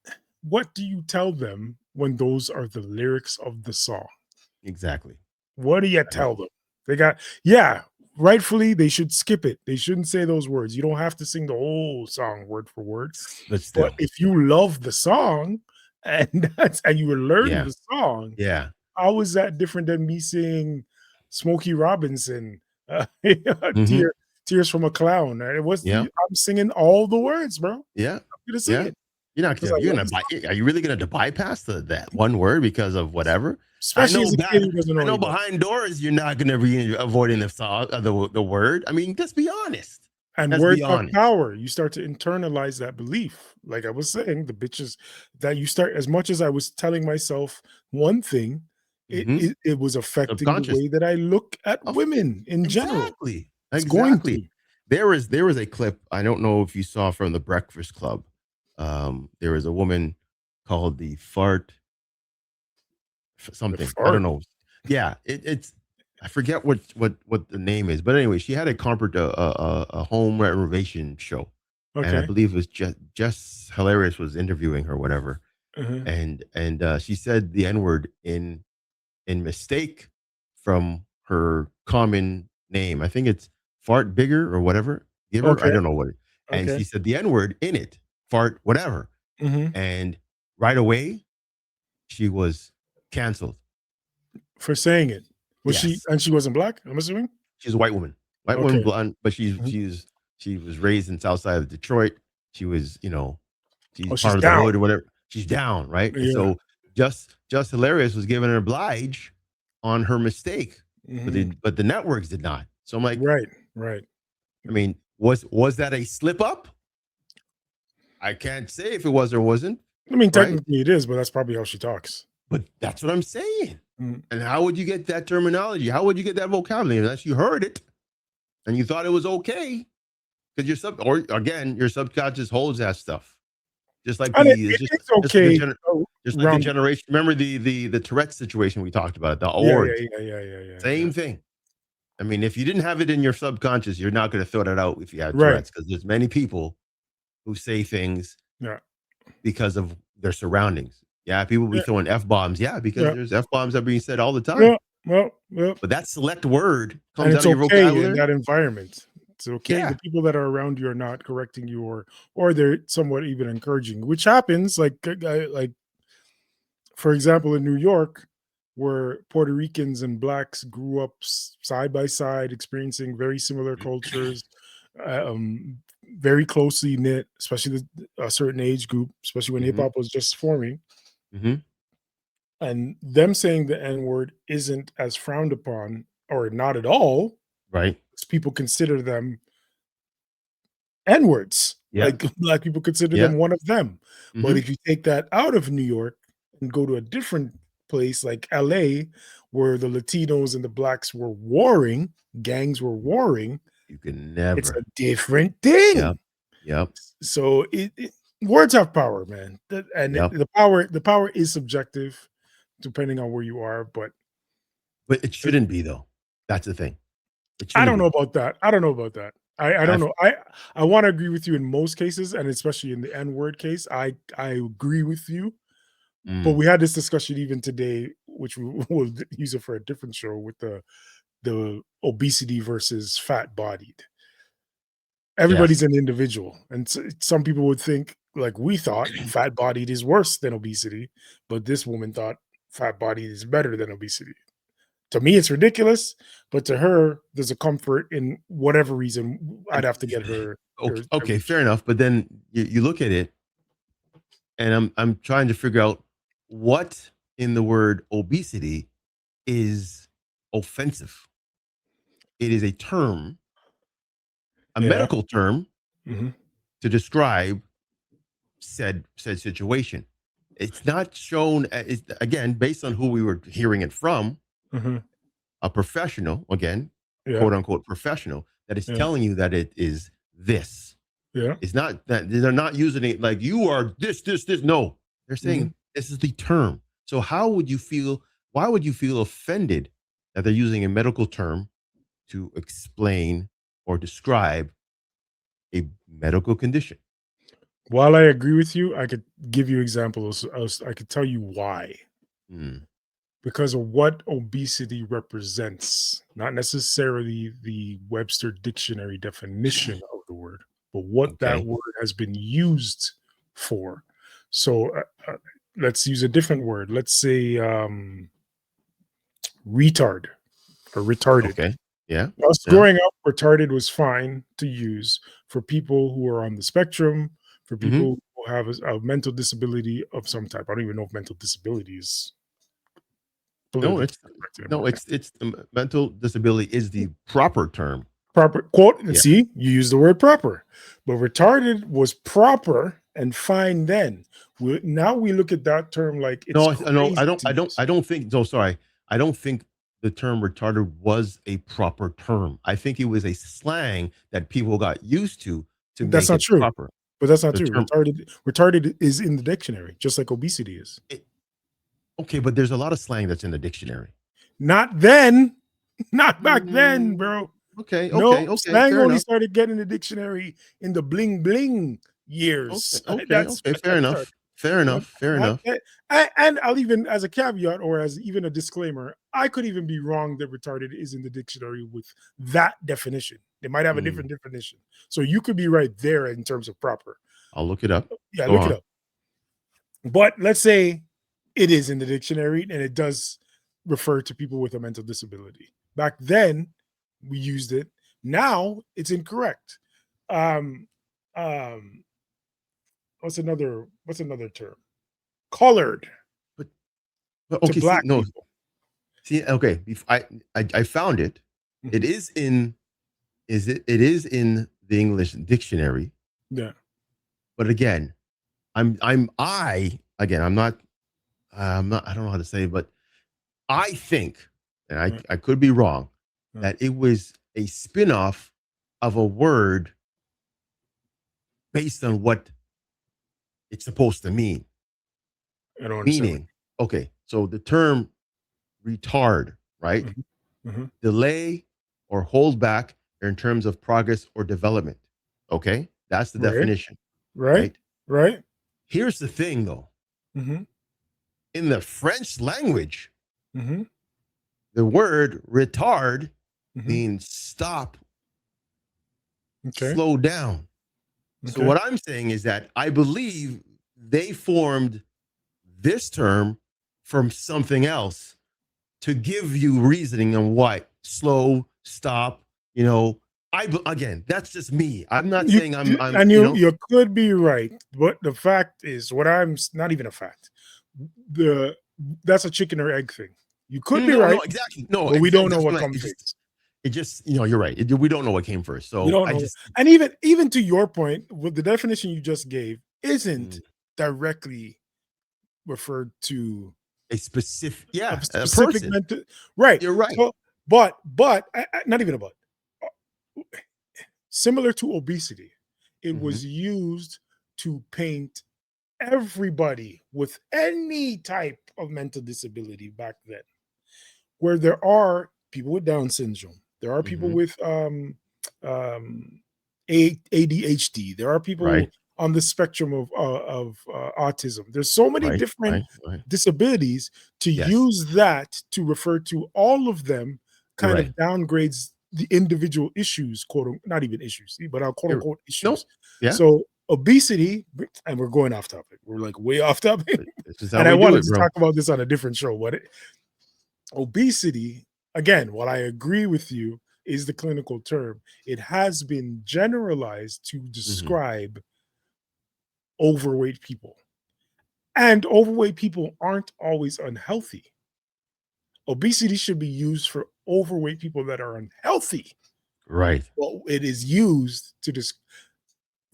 what do you tell them when those are the lyrics of the song? exactly. What do you I don't, tell them? They got, yeah, rightfully they should skip it. They shouldn't say those words. You don't have to sing the whole song word for word. but But still, if you love the song and you learn yeah, the song, yeah. how is that different than me saying Smokey Robinson, Hmm. Tears from a Clown? Yeah, I'm singing all the words, bro. I'm yeah, gonna sing yeah. it You're not because I gonna you're love gonna the song. are you really gonna bypass that one word because of whatever? I Especially know as a kid who doesn't know I know any better. behind doors you're not gonna be avoiding the song the word. I mean, let's be honest. And Let's words be have honest. power. You start to internalize that belief. Like I was saying, the bitches that you start, as much as I was telling myself one thing, it Hmm. it, it was affecting the Subconscious. way that I look at Of women in general. exactly. It's going Exactly. to. There was a clip, I don't know if you saw from the Breakfast Club. There was a woman called the fart The something. I don't fart. know. Yeah, it's I forget what the name is, but anyway, she had a home renovation show, and I Okay. believe it was Jess Hilarious was interviewing her, whatever, Uh-huh. and she said the N word in mistake from her common name. I think it's Fart Bigger or whatever. Giver, I Okay. don't know what. And Okay. she said the N word in it, fart, whatever. Hmm. And right away, she was canceled. For saying it. Was she, Yes, and she wasn't black, I'm assuming? she's a white woman, Okay. blonde, but Mhm. she was raised in South Side of Detroit. She was, she's Oh, she's part of the down. hood or whatever. She's down, right? And Yeah. so just hilarious was given an oblige on her mistake, but Hmm. the networks did not. So I'm like, Right. Right. I mean, was that a slip up? I can't say if it was or wasn't, I mean, right? technically it is, but that's probably how she talks. But that's what I'm saying. Mm. And how would you get that terminology? How would you get that vocabulary unless you heard it and you thought it was okay? Because your subconscious holds that stuff. Just like And the it is just like okay the around. generation. Remember the Tourette situation we talked about, the Yeah. awards. Yeah. Yeah. Yeah. Yeah. Yeah. Yeah. Same thing. I mean, if you didn't have it in your subconscious, you're not going to throw that out if you have Right. Tourette's, because there's many people who say things Yeah. because of their surroundings. Yeah, people be Yeah. throwing F bombs. Yeah, because Yeah. there's F bombs that are being said all the time. Yeah. Well. But that select word And comes out it's of your okay in vocabulary. that environment. It's okay. The Yeah. people that are around you are not correcting you, or they're somewhat even encouraging, which happens. Like for example, in New York, where Puerto Ricans and blacks grew up side by side, experiencing very similar cultures, um, very closely knit, especially a certain age group, especially when hip Hmm. hop was just forming. Hmm. And them saying the N word isn't as frowned upon, or not at all, Right. because people consider them N words. Yeah. Like black people consider Yeah. them one of them. But Hmm. if you take that out of New York and go to a different place like LA, where the Latinos and the blacks were warring, gangs were warring, You can it's a never. different Yep. thing. Yep. So words have power, man. Yep. The power is subjective depending on where you are. But But it shouldn't be though. That's the thing. It I shouldn't don't know be. about that. I don't know about that. I don't I've know. I want to agree with you in most cases, and especially in the N word case. I agree with you. But mm, we had this discussion even today, which we will use it for a different show, with the obesity versus fat bodied. Everybody's yes. an individual, and some people would think, like we thought, fat bodied is worse than obesity, but this woman thought fat bodied is better than obesity. To me, it's ridiculous, but to her, there's a comfort in whatever reason. I'd And have to get her. okay, okay, fair enough. But then you look at it, and I'm trying to figure out what in the word obesity is offensive. It is a term, a Yeah. medical term Hmm. to describe said situation. It's not shown. It's, again, based on who we were hearing it from, Hmm. a professional, again, Yeah. quote unquote professional, that is Yeah. telling you that it is this. Yeah. It's not that they're not using it like you are this. No, they're Hmm. saying this is the term. So how would you feel? Why would you feel offended that they're using a medical term to explain or describe a medical condition? While I agree with you, I could give you examples. I could tell you why. Mm, Because of what obesity represents, not necessarily the Webster dictionary definition of the word, but what that okay. word has been used for. So let's use a different word. Let's say retard or retarded. Okay. Yeah. Us Yeah. growing up, retarded was fine to use for people who are on the spectrum, for Hmm. people who have a mental disability of some type. I don't even know if mental disability is No, politically it's correct no, anymore. it's mental disability is the proper term. Proper quote, and Yeah. see, you use the word proper, but retarded was proper and fine then. Now we look at that term like it's No, no, crazy to use. I don't think. No, sorry, I don't think the term retarded was a proper term. I think it was a slang that people got used to That's make not it true. proper. But that's not The true. term, Retarded is in the dictionary, just like obesity is. it, okay, but there's a lot of slang that's in the dictionary. Not then, not back then, Mm, bro. Okay, No, okay, okay. slang Fair only enough. started getting the dictionary in the bling bling Okay, years. okay, That's okay. when Fair that started. enough. Fair You know, enough. Fair not enough. that, and I'll even, as a caveat or as even a disclaimer, I could even be wrong that retarded is in the dictionary with that definition. They might have a Mm, different definition. So you could be right there in terms of proper. I'll look it up. Yeah, Go look it on. up. But let's say it is in the dictionary and it does refer to people with a mental disability. Back then, we used it. Now it's incorrect. Um, um, what's another term? Colored But, but to okay, see, black no, people. see, okay. I found it. It Mhm. is in it is in the English dictionary. Yeah. But again, I again, I'm not, I don't know how to say it, but I think, and Yeah. I could be wrong, Yeah. that it was a spin-off of a word based on what it's supposed to mean. I don't understand. Meaning, okay, so the term retard, right? Mhm. Mhm. Delay or hold back in terms of progress or development. Okay, that's the Right. definition, Right. right? Right. Here's the thing though, Mhm. in the French language, Mhm. the word retard Mhm. means stop, Okay. slow down. So Okay. what I'm saying is that I believe they formed this term from something else to give you reasoning on what slow, stop. You know, again, that's just me. I'm not You saying I'm and you you know. you could be right, but the fact is, what I'm not even a fact. The That's a chicken or egg thing. You could be No, no, right, exactly. No, but we exactly. don't know That's what what comes first. it just you're right. We don't know what came first. We So don't I know. just And even to your point, with the definition you just gave, isn't mm, directly referred to a specific, a yeah, a specific person. mental, right. You're right. So, not even about, similar to obesity, it Hmm. was used to paint everybody with any type of mental disability back then, where there are people with Down syndrome, there are people Hmm. with um, ADHD, there are people Right, on the spectrum of autism. There's so many right, different right, right. disabilities. To Yes, use that to refer to all of them you're kind of right. downgrades the individual issues, not even issues, but our quote You're unquote no, issues. yeah. So obesity, and we're going off topic. We're like way off topic. This is how And I we do wanted it, to bro. talk about this on a different show. But obesity, again, while I agree with you, is the clinical term. It has been generalized to Hmm. describe overweight people. And overweight people aren't always unhealthy. Obesity should be used for overweight people that are unhealthy. Right. Well, it is used to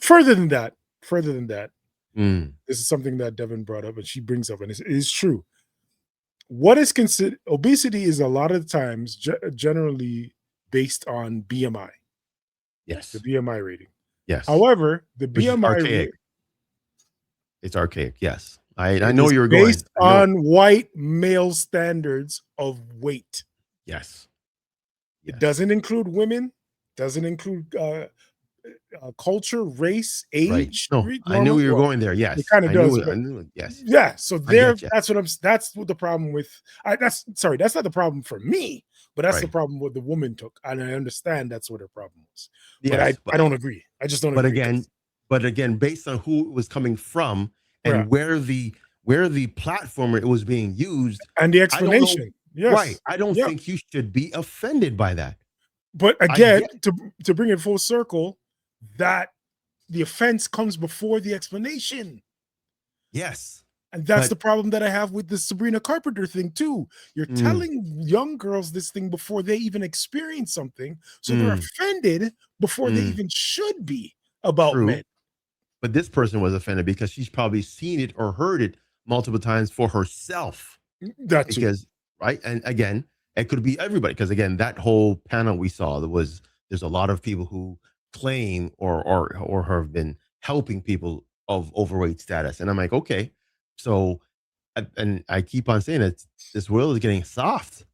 further than that. Further than that, Mm. this is something that Devin brought up, and she brings up, and it is true. What is considered obesity is a lot of times generally based on BMI, the Yes. BMI rating. Yes. However, the Which is BMI archaic. It's archaic. Yes. I it know is you were going. based I know. on white male standards of weight. Yes. It Yes. doesn't include women, doesn't include culture, race, Right. age, No, I knew normally. you were Well, going there. it Yes. kind of does, I but knew it. Yes. yeah. So I get you. that's what the problem with. That's sorry. That's not the problem for me, but that's the Right. problem what the woman took, and I understand that's what her problem was. But Yes. I don't agree. I just don't But agree again, because based on who it was coming from yeah, and where the platform it was being used, and the I don't know. explanation, Right. yes, I don't yeah. think you should be offended by that. But I again, get to bring it full circle, that the offense comes before the explanation. yes. And that's the But problem that I have with the Sabrina Carpenter thing too. You're mm, telling young girls this thing before they even experience something, so they're mm, offended before they mm, even should be about true. men. But this person was offended because she's probably seen it or heard it multiple times for herself. That too. Because right, and again, it could be everybody. Because again, that whole panel we saw, there's a lot of people who claim or have been helping people of overweight status, and I'm like, okay, so and I keep on saying it, this world is getting soft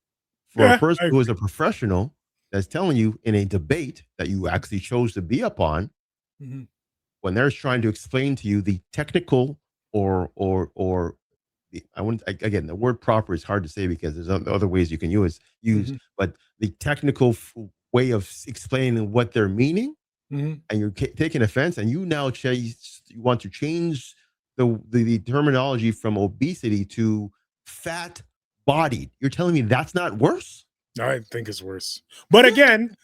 for a Yeah, person I who is agree. a professional that's telling you in a debate that you actually chose to be upon, Mhm. when they're trying to explain to you the technical or I wouldn't, again, the word proper is hard to say because there's other ways you can use, Mhm. but the technical way of explaining what they're meaning, Mhm. and you're taking offense, and you now you want to change the terminology from obesity to fat bodied. You're telling me that's not worse? I think it's worse. But Yeah. again,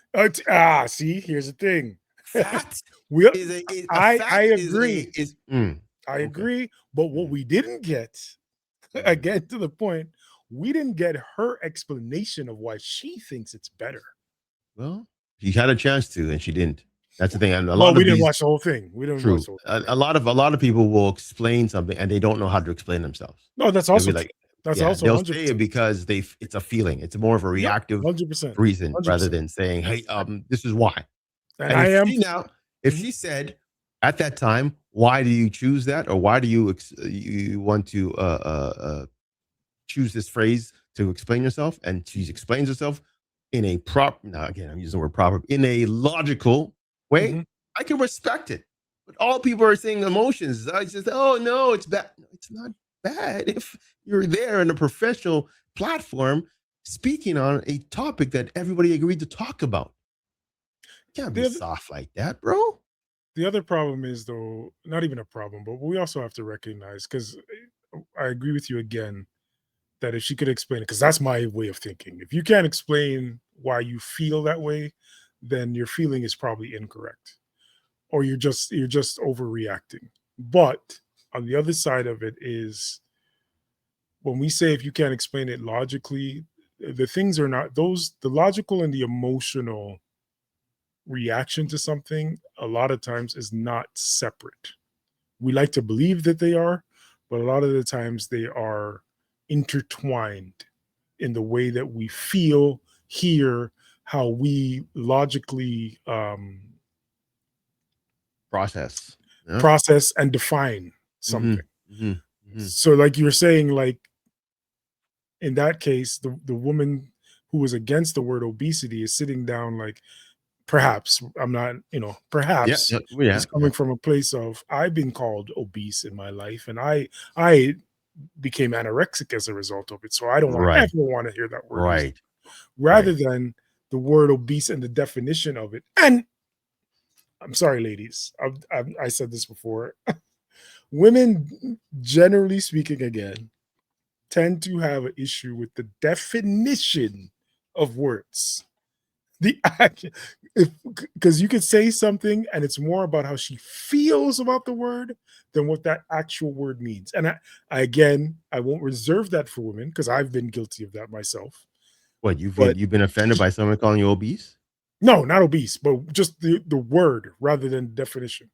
see, here's the thing. Fat We, is a I fat agree. I okay. agree. But what we didn't get, again, to the point, we didn't get her explanation of why she thinks it's better. Well, she had a chance to, and she didn't. That's the thing. And a Well, lot we of didn't these, watch the whole thing. We didn't watch true. the whole thing. A, Right. a lot of people will explain something and they don't know how to explain themselves. No, that's They'll be also true. like, That's yeah, also they'll say it 100%. because it's a feeling. It's more of a Yep, reactive 100%. reason rather 100%. than saying, hey, this is why. And And I am. if Mhm. she said at that time, why do you choose that, or why do you want to choose this phrase to explain yourself? And she explains herself in a now again, I'm using the word proper, in a logical way, Mhm. I can respect it. But all people are saying emotions. I just, oh no, it's bad. No, it's not bad if you're there in a professional platform speaking on a topic that everybody agreed to talk about. You can't be The other, soft like that, bro. the other problem is, though, not even a problem, but we also have to recognize, because I agree with you again, that if she could explain it, because that's my way of thinking. If you can't explain why you feel that way, then your feeling is probably incorrect, or you're just overreacting. But on the other side of it is, when we say if you can't explain it logically, the things are not those, the logical and the emotional reaction to something a lot of times is not separate. We like to believe that they are, but a lot of the times they are intertwined in the way that we feel, hear, how we logically Process. Yeah. process and define Mm-hmm. something. Mm-hmm. Mm-hmm. So, like you were saying, like in that case, the woman who was against the word obesity is sitting down, like, perhaps, I'm not, Yeah. perhaps Yeah. Yeah. is Yeah. coming from a place of, I've been called obese in my life, and I became anorexic as a result of it. So I don't want ever Right. want to hear that word used, Right. rather Right. than the word obese and the definition of it. And I'm sorry, ladies, I said this before. Women, generally speaking, again, tend to have an issue with the definition of words. The action, if because you could say something and it's more about how she feels about the word than what that actual word means. And I won't reserve that for women, because I've been guilty of that myself. What, But you've been offended by someone calling you obese? no, not obese, but just the word rather than definition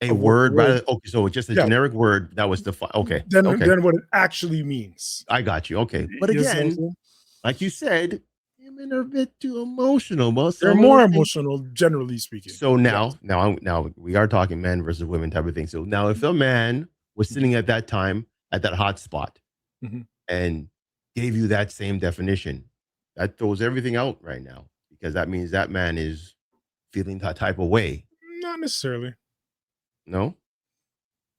A of what the word word. rather, okay, so just a Yeah, generic word that was defined. Okay. Okay. then what it actually means. I got you. Okay. But You know what I'm again, saying? like you said, women are a bit too emotional about They're some of more the things. emotional, generally speaking. So Yes. now we are talking men versus women type of thing. So now if a man was sitting at that time at that hot spot Mhm. and gave you that same definition, that throws everything out right now, because that means that man is feeling that type of way. Not necessarily. No?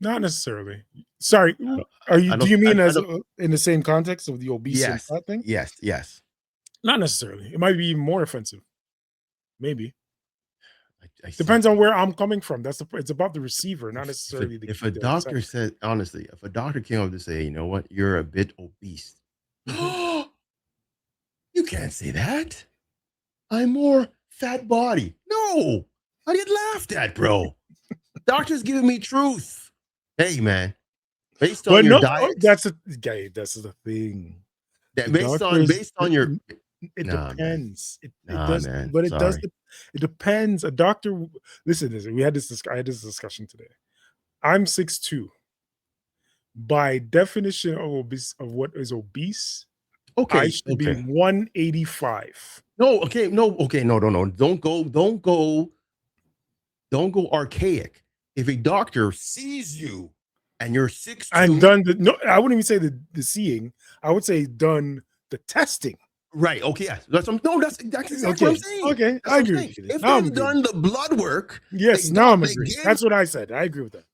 Not necessarily. Sorry, I don't are you? I Do don't you mean I as don't in the same context of the obese and yes. fat thing? Yes. Yes. Not necessarily. It might be even more offensive. Maybe I see. depends on where I'm coming from. It's about the receiver, not necessarily If a the doctor sender. said, honestly, if a doctor came up to say, you know what, you're a bit obese, Mhm. you can't say that. I'm more fat body. No, I get laughed at, bro. Doctor's giving me truth. Hey, man, based on But your no, diet, that's the thing. The based on your, it nah, man, depends. It nah, does, man. but it does. Sorry. It depends. A doctor. Listen. We had this. I had this discussion today. I'm 6'2". By definition of obese, of what is obese, I Okay, should be okay. 185. No, okay, no, okay, no, no, no. Don't go archaic. If a doctor sees you and you're And 6'2", done the no, I wouldn't even say the seeing. I would say done the testing. Right. Okay. Yeah. That's exactly what I'm Okay. saying. Okay. That's I what I'm agree saying. with you. If Now I'm they've agreeing. done the blood work, Yes. Now I'm agreeing. That's what I said. I agree with that.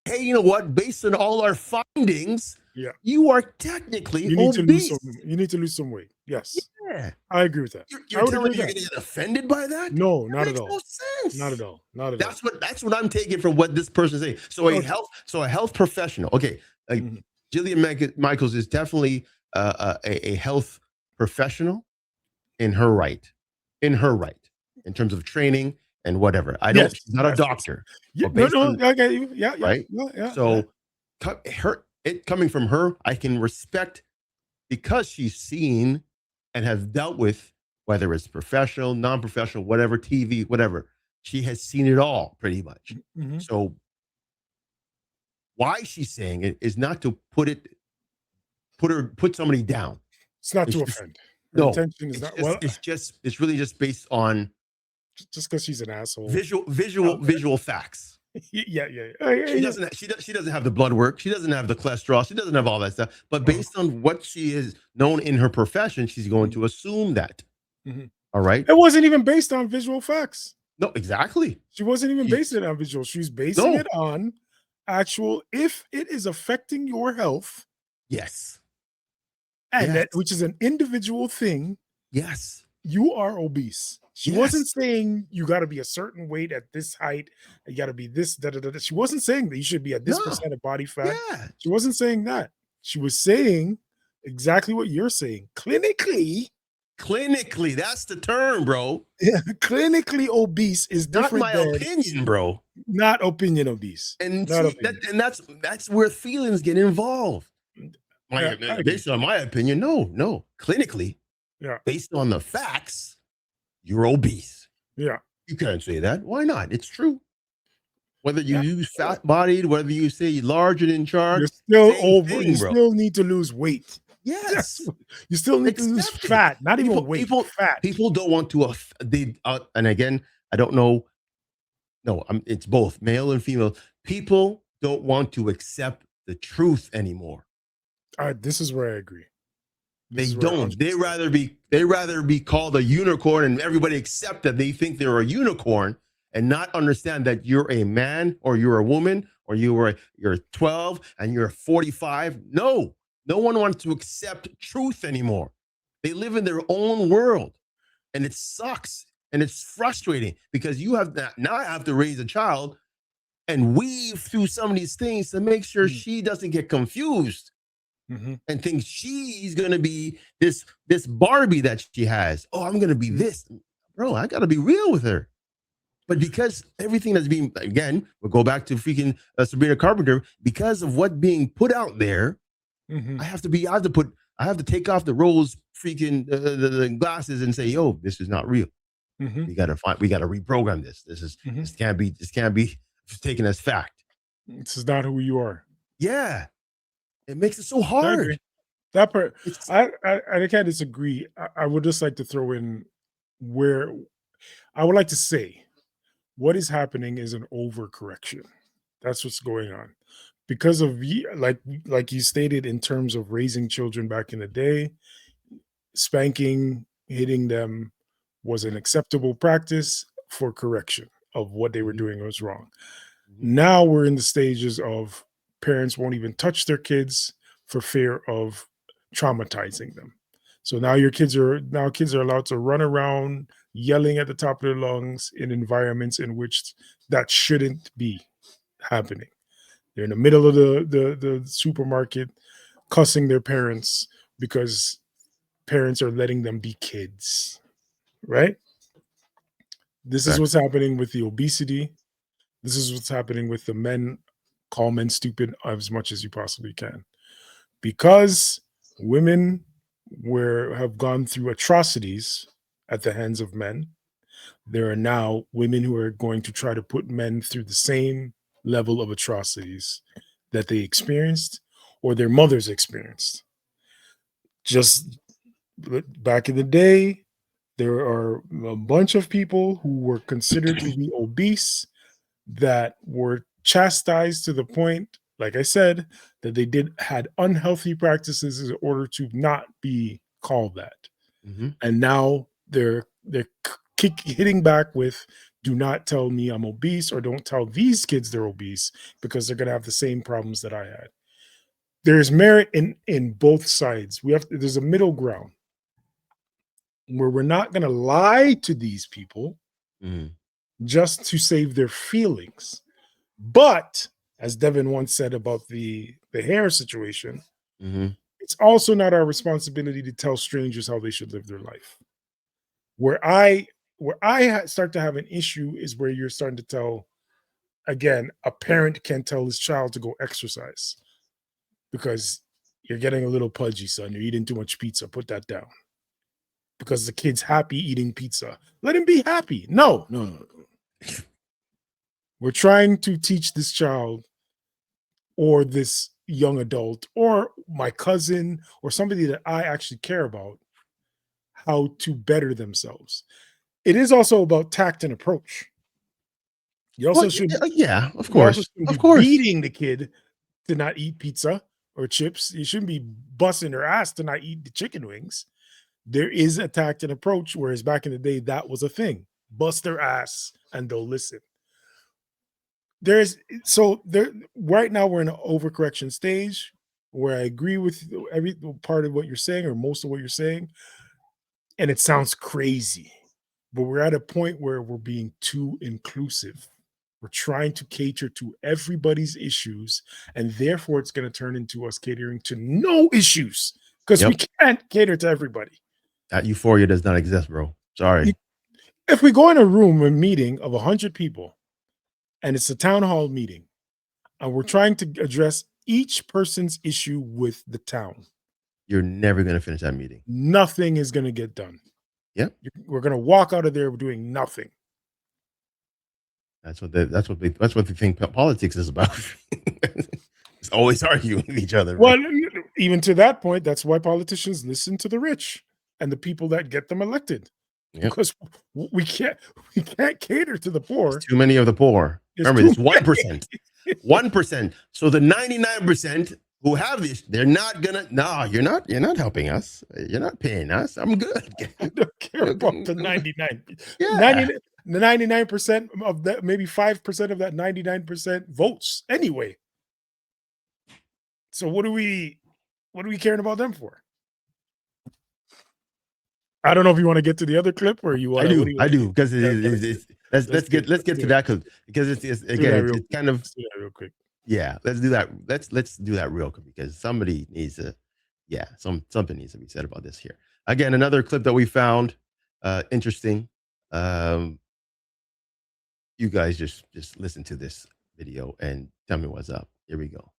Hey, you know what? Based on all our findings, Yeah. you are technically You need obese. you need to lose some weight. Yes. Yeah. I agree with that. You're I would telling agree me you're with going that. to get offended by that? No, That not at makes all. no sense. Not at all. Not at all. That's what I'm taking from what this person is saying. So Okay. a health professional. Okay, like Mhm. Jillian Michaels is definitely a health professional in her right, in terms of training and whatever. I don't. Yes. She's not a Yes. doctor, Yeah. but No, based no. on I get you. Yeah. Yeah. right. Yeah. Yeah. So it coming from her, I can respect because she's seen and has dealt with whether it's professional, non-professional, whatever, TV, whatever. She has seen it all pretty much. Mhm. So why she's saying it is not to put somebody down. It's not It's to just, offend. Her no, intention is not. Well, it's really just based on just because she's an asshole. visual facts. Yeah. Yeah. She doesn't have the blood work. She doesn't have the cholesterol. She doesn't have all that stuff. But based on what she is known in her profession, she's going to assume that. Mhm. All right. It wasn't even based on visual facts. No, exactly. She wasn't even basing it on visual. She's basing No. it on actual. If it is affecting your health, Yes. and Yes. which is an individual thing, Yes. you are obese. She Yes. wasn't saying you got to be a certain weight at this height. You got to be this. Da, da, da, da. She wasn't saying that you should be at this No. percent of body fat. Yeah. She wasn't saying that. She was saying exactly what you're saying. Clinically, that's the term, bro. clinically obese is Not different my than opinion, bro. not opinion obese. And Not see, opinion. that's where feelings get involved. Yeah, I agree. Based on my opinion, no. Clinically, Yeah, based on the facts, you're obese. yeah. You can't say that. Why not? It's true. Whether you Yeah. use fat bodied, whether you say large and in charge, You're still same over. thing, You bro. still need to lose weight. Yes. You still need to lose Accept it. fat, not even weight. Fat. People don't want to. And again, I don't know. No, it's both male and female. People don't want to accept the truth anymore. This is where I agree. They don't. They rather be called a unicorn, and everybody accept that they think they're a unicorn, and not understand that you're a man or you're a woman or you're 12 and you're 45. No one wants to accept truth anymore. They live in their own world, and it sucks and it's frustrating because you have now I have to raise a child and weave through some of these things to make sure she doesn't get confused. Mm-hmm. And thinks she's gonna be this Barbie that she has. Oh, I'm gonna be this, bro. I gotta be real with her. But because everything that's being, again, we'll go back to freaking Sabrina Carpenter. Because of what being put out there, Mm-hmm. I have to take off the rose freaking the glasses and say, yo, this is not real. Mm-hmm. We gotta reprogram this. This can't be taken as fact. This is not who you are. Yeah. It makes it so hard. I agree. That part, I can't disagree. I would just like to throw in where I would like to say what is happening is an overcorrection. That's what's going on because of like you stated in terms of raising children back in the day, spanking, hitting them was an acceptable practice for correction of what they were doing was wrong. Now we're in the stages of parents won't even touch their kids for fear of traumatizing them. So now kids are allowed to run around yelling at the top of their lungs in environments in which that shouldn't be happening. They're in the middle of the supermarket cussing their parents because parents are letting them be kids, right? This is what's happening with the obesity. This is what's happening with the men. Call men stupid as much as you possibly can. Because women have gone through atrocities at the hands of men, there are now women who are going to try to put men through the same level of atrocities that they experienced or their mothers experienced. Just back in the day, there are a bunch of people who were considered to be obese that were chastised to the point, like I said, that they had unhealthy practices in order to not be call that. Mhm. And now they're hitting back with, do not tell me I'm obese, or don't tell these kids they're obese, because they're going to have the same problems that I had. There's merit in both sides. There's a middle ground where we're not going to lie to these people Mhm. just to save their feelings. But as Devin once said about the hair situation, Mhm. it's also not our responsibility to tell strangers how they should live their life. Where I start to have an issue is where you're starting to tell, again, a parent can tell his child to go exercise because you're getting a little pudgy, son. You're eating too much pizza. Put that down. Because the kid's happy eating pizza. Let him be happy. No. We're trying to teach this child or this young adult or my cousin or somebody that I actually care about how to better themselves. It is also about tact and approach. You also Well, should yeah, of you also course. shouldn't Of be course. beating the kid to not eat pizza or chips. You shouldn't be busting their ass to not eat the chicken wings. There is a tact and approach, whereas back in the day, that was a thing. Bust their ass and they'll listen. Right now we're in an overcorrection stage where I agree with every part of what you're saying, or most of what you're saying, and it sounds crazy, but we're at a point where we're being too inclusive. We're trying to cater to everybody's issues, and therefore it's going to turn into us catering to no issues because we can't cater to everybody. That euphoria does not exist, bro. Sorry. If we go in a room, a meeting of 100 people, and it's a town hall meeting, and we're trying to address each person's issue with the town, You're never going to finish that meeting. nothing is going to get done. Yep. We're going to walk out of there doing nothing. That's what they think politics is about. It's always arguing with each other. Well, even to that point, that's why politicians listen to the rich and the people that get them elected. Yep. Because we can't cater to the poor. There's too many of the poor. Remember, it's 1%. 1%. So the 99% who have this, they're not gonna. No, you're not helping us. You're not paying us. I'm good. I don't care about the 99. Yeah. The 99% of that, maybe 5% of that 99% votes anyway. So what are we caring about them for? I don't know if you want to get to the other clip or you want. I do because let's get to that because it's kind of real quick. Yeah, let's do that. Let's do that real quick because somebody needs to. Yeah, something needs to be said about this here. Again, another clip that we found interesting. You guys just listen to this video and tell me what's up. Here we go.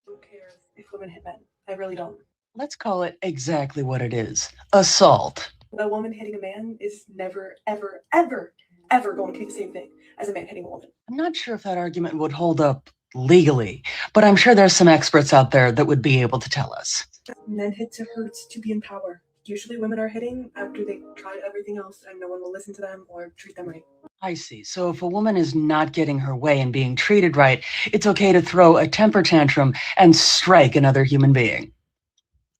I don't care if women hit men. I really don't. Let's call it exactly what it is. Assault. A woman hitting a man is never, ever, ever, ever going to be the same thing as a man hitting a woman. I'm not sure if that argument would hold up legally, but I'm sure there's some experts out there that would be able to tell us. Men hit to hurt to be in power. Usually women are hitting after they tried everything else and no one will listen to them or treat them right. I see. So if a woman is not getting her way and being treated right, it's okay to throw a temper tantrum and strike another human being.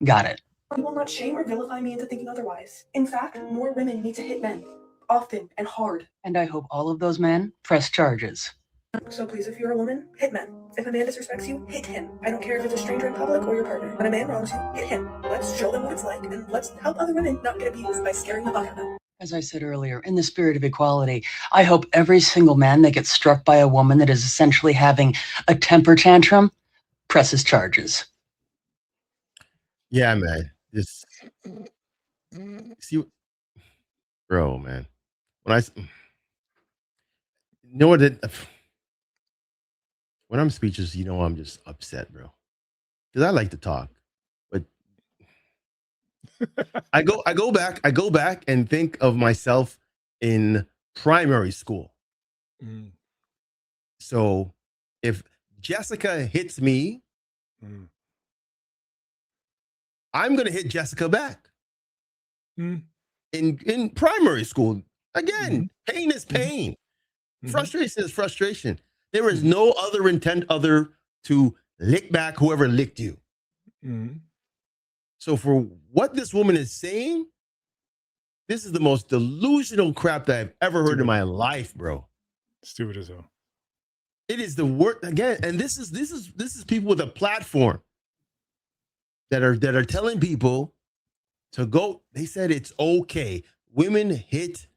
Got it. You will not shame or vilify me into thinking otherwise. In fact, more women need to hit men, often and hard. And I hope all of those men press charges. So please, if you're a woman, hit men. If a man disrespects you, hit him. I don't care if it's a stranger in public or your partner. When a man wrongs you, hit him. Let's show them what it's like, and let's help other women not get abused by scaring the fuck out of them. As I said earlier, in the spirit of equality, I hope every single man that gets struck by a woman that is essentially having a temper tantrum presses charges. Yeah, man. Just see, bro, man. When when I'm speechless, I'm just upset, bro, because I like to talk, but I go back and think of myself in primary school. Mm. So if Jessica hits me, I'm going to hit Jessica back. In primary school. Again, pain is pain. Frustration is frustration. There is no other intent other to lick back whoever licked you. So for what this woman is saying, this is the most delusional crap that I've ever heard in my life, bro. Stupid as hell. It is the word again, and this is people with a platform that are telling people to go. They said it's okay. Men hit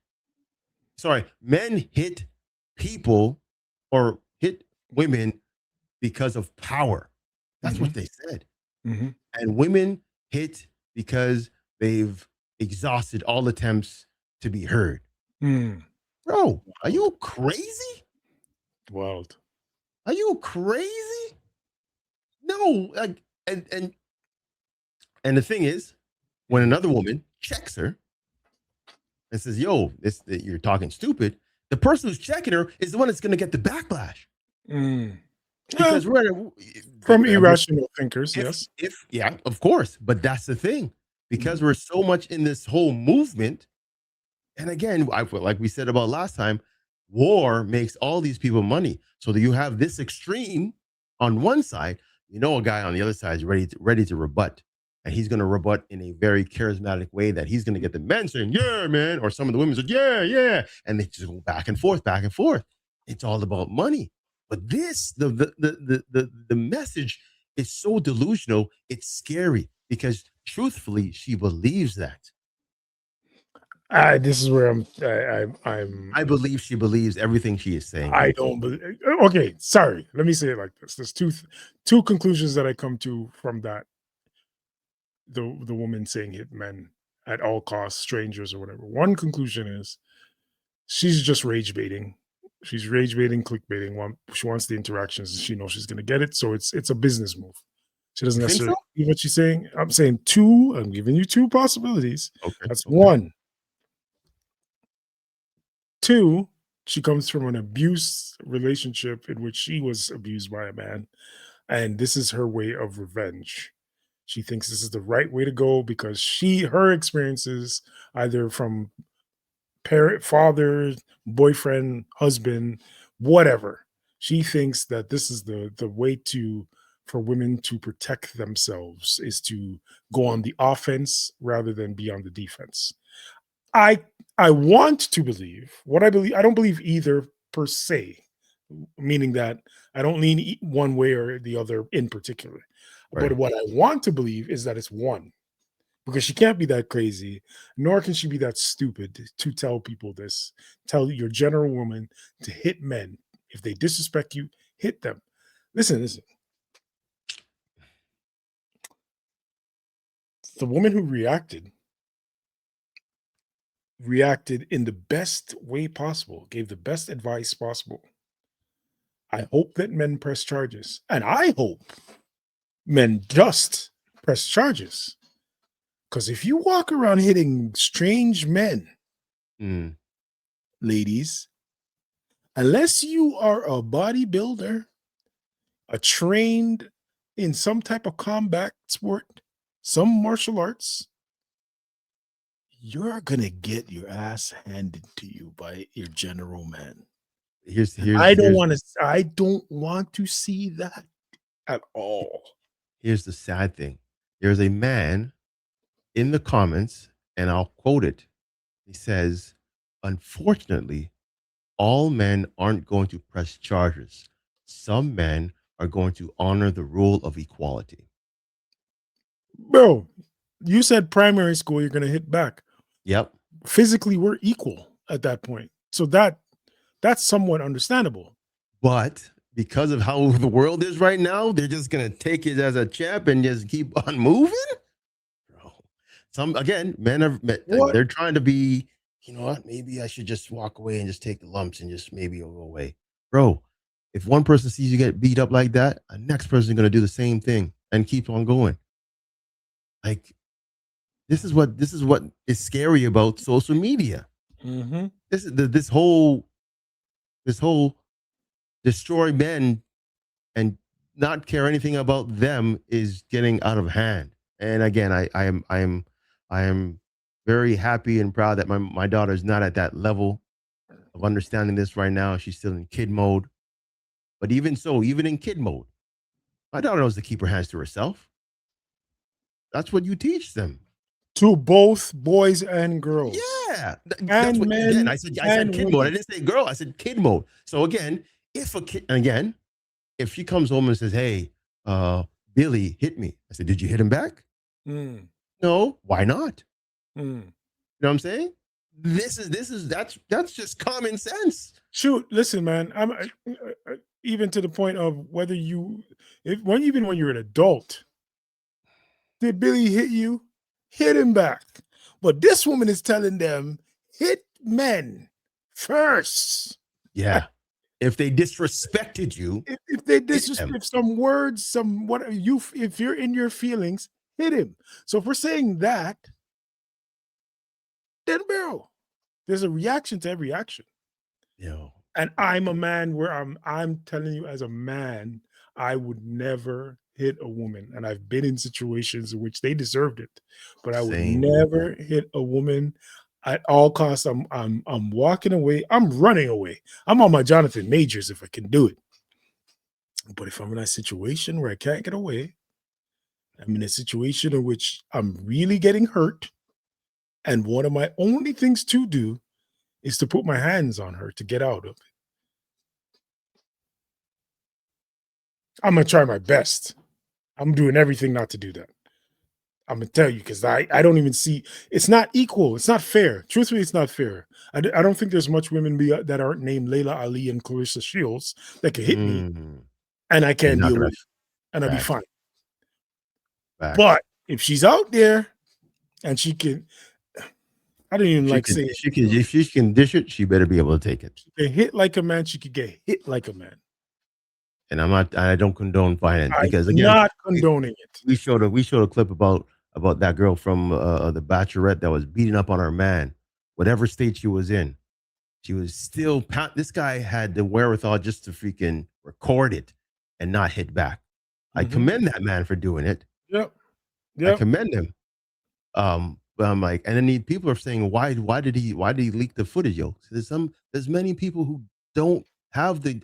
people or hit women because of power. That's what they said. And women hit because they've exhausted all attempts to be heard. Bro, are you crazy? Wild. Are you crazy? No, like, and the thing is, when another woman checks her and says, "Yo, you're talking stupid," the person who's checking her is the one that's going to get the backlash. Because from irrational thinkers, yes. Yeah, of course. But that's the thing. Because we're so much in this whole movement. And again, like we said about last time, war makes all these people money. So that you have this extreme on one side, a guy on the other side is ready to rebut. And he's going to rebut in a very charismatic way that he's going to get the men saying, "Yeah, man," or some of the women say, "Yeah, yeah." And they just go back and forth, back and forth. It's all about money. But the message is so delusional, it's scary because truthfully, she believes that. This is where I believe she believes everything she is saying. I don't believe. Okay, sorry. Let me say it like this. There's two conclusions that I come to from that. The woman saying hit men at all costs, strangers or whatever. One conclusion is she's just rage baiting. She's rage baiting, clickbaiting. She wants the interactions and she knows she's going to get it. So it's a business move. She doesn't necessarily believe what she's saying. I'm saying two. I'm giving you two possibilities. Okay. That's one. Two, she comes from an abuse relationship in which she was abused by a man. And this is her way of revenge. She thinks this is the right way to go because her experiences, either from parent, father, boyfriend, husband, whatever, she thinks that this is the way for women to protect themselves is to go on the offense rather than be on the defense. I want to believe what I believe. I don't believe either per se, meaning that I don't lean one way or the other in particular. Right. But what I want to believe is that it's one, because she can't be that crazy, nor can she be that stupid to tell people this. Tell your general woman to hit men. If they disrespect you, hit them. Listen. The woman who reacted in the best way possible, gave the best advice possible. I hope that men press charges, and I hope men just press charges. Because if you walk around hitting strange men, ladies, unless you are a bodybuilder, a trained in some type of combat sport, some martial arts, you're gonna get your ass handed to you by your general man. I don't want to see that at all. Here's the sad thing. There's a man in the comments, and I'll quote it. He says, "Unfortunately, all men aren't going to press charges. Some men are going to honor the rule of equality." Bro, you said primary school, you're going to hit back. Yep. Physically, we're equal at that point. So that's somewhat understandable. But because of how the world is right now, they're just going to take it as a champ and just keep on moving. Bro, men they're trying to be, you know what? Maybe I should just walk away and just take the lumps and just maybe it'll go away. Bro, if one person sees you get beat up like that, a next person is going to do the same thing and keep on going. Like, this is what is scary about social media. This whole destroy men and not care anything about them is getting out of hand. And again, I am very happy and proud that my daughter is not at that level of understanding this right now. She's still in kid mode. But even so, even in kid mode, my daughter knows to keep her hands to herself. That's what you teach them. To both boys and girls. Yeah. And what, men again, I said and kid women. mode. I didn't say girl. I said kid mode. So again, if she comes home and says, "Hey, Billy hit me," I said, "Did you hit him back?" Mm, No. Why not? mm. You know what I'm saying? That's just common sense. Shoot, listen, man. I'm even to the point of whether even when you're an adult, did Billy hit you? Hit him back. But this woman is telling them, hit men first. Yeah. If they disrespected you, If they hit them. disrespect some words, if you're in your feelings, hit him. So if we're saying that, then bro, there's a reaction to every action. Yo. And I'm a man where I'm telling you, as a man, I would never hit a woman. And I've been in situations in which they deserved it, but I would Same. never hit a woman at all costs. I'm walking away. I'm running away. I'm on my Jonathan Majors if I can do it. But if I'm in a situation where I can't get away, I'm in a situation in which I'm really getting hurt, and one of my only things to do is to put my hands on her to get out of it. I'm gonna try my best. I'm doing everything not to do that. I'm gonna tell you, because I don't even see, it's not equal. It's not fair. Truthfully, it's not fair. I don't think there's much women that aren't named Layla Ali and Clarissa Shields that can hit me, and I can't deal with it, and I'll be fine. But if she's out there and she can, I don't even like saying, if she can dish it, she better be able to take it. She can hit like a man. She could get hit like a man. And I don't condone violence, because I'm again, not condoning it. We showed a clip about that girl from the Bachelorette that was beating up on her man, whatever state she was in. She was still. This guy had the wherewithal just to freaking record it and not hit back. I commend that man for doing it. Yep. I commend him. But I'm like, and then people are saying, why did he leak the footage? Yo, there's many people who don't have the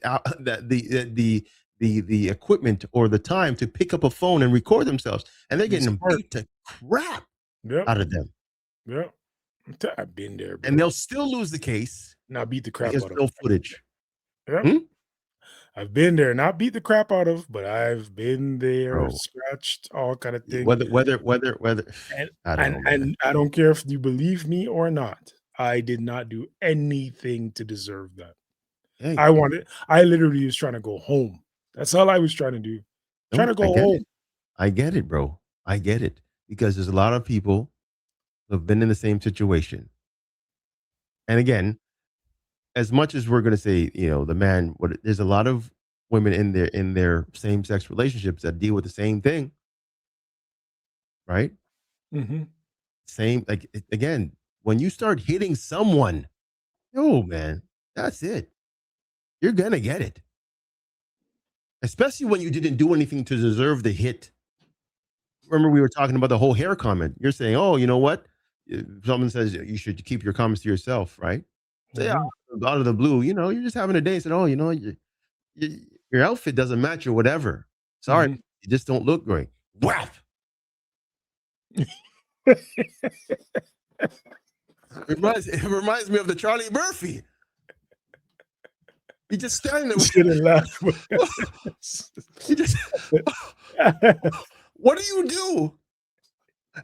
equipment or the time to pick up a phone and record themselves, and they're getting beat to crap out of them. Yeah, I've been there, bro. And they'll still lose the case. Not beat the crap out of no footage. Yeah. I've been there, not beat the crap out of, but I've been there, bro. Scratched, all kind of things. Whether. And I don't care if you believe me or not. I did not do anything to deserve that. Hey. I literally was trying to go home. That's all I was trying to do. Trying to go home. I get it, bro. I get it. Because there's a lot of people who have been in the same situation. And again, as much as we're going to say, the man, there's a lot of women in their same-sex relationships that deal with the same thing. Right? Mm-hmm. Same, again, when you start hitting someone, man, that's it. You're going to get it. Especially when you didn't do anything to deserve the hit. Remember, we were talking about the whole hair comment. You're saying, oh, you know what? If someone says you should keep your comments to yourself, right? So, out of the blue, you're just having a day. And said, oh, your outfit doesn't match or whatever. Sorry, you just don't look great. Whap! It reminds me of the Charlie Murphy. He just standing there. Shouldn't laugh. He just. What do you do?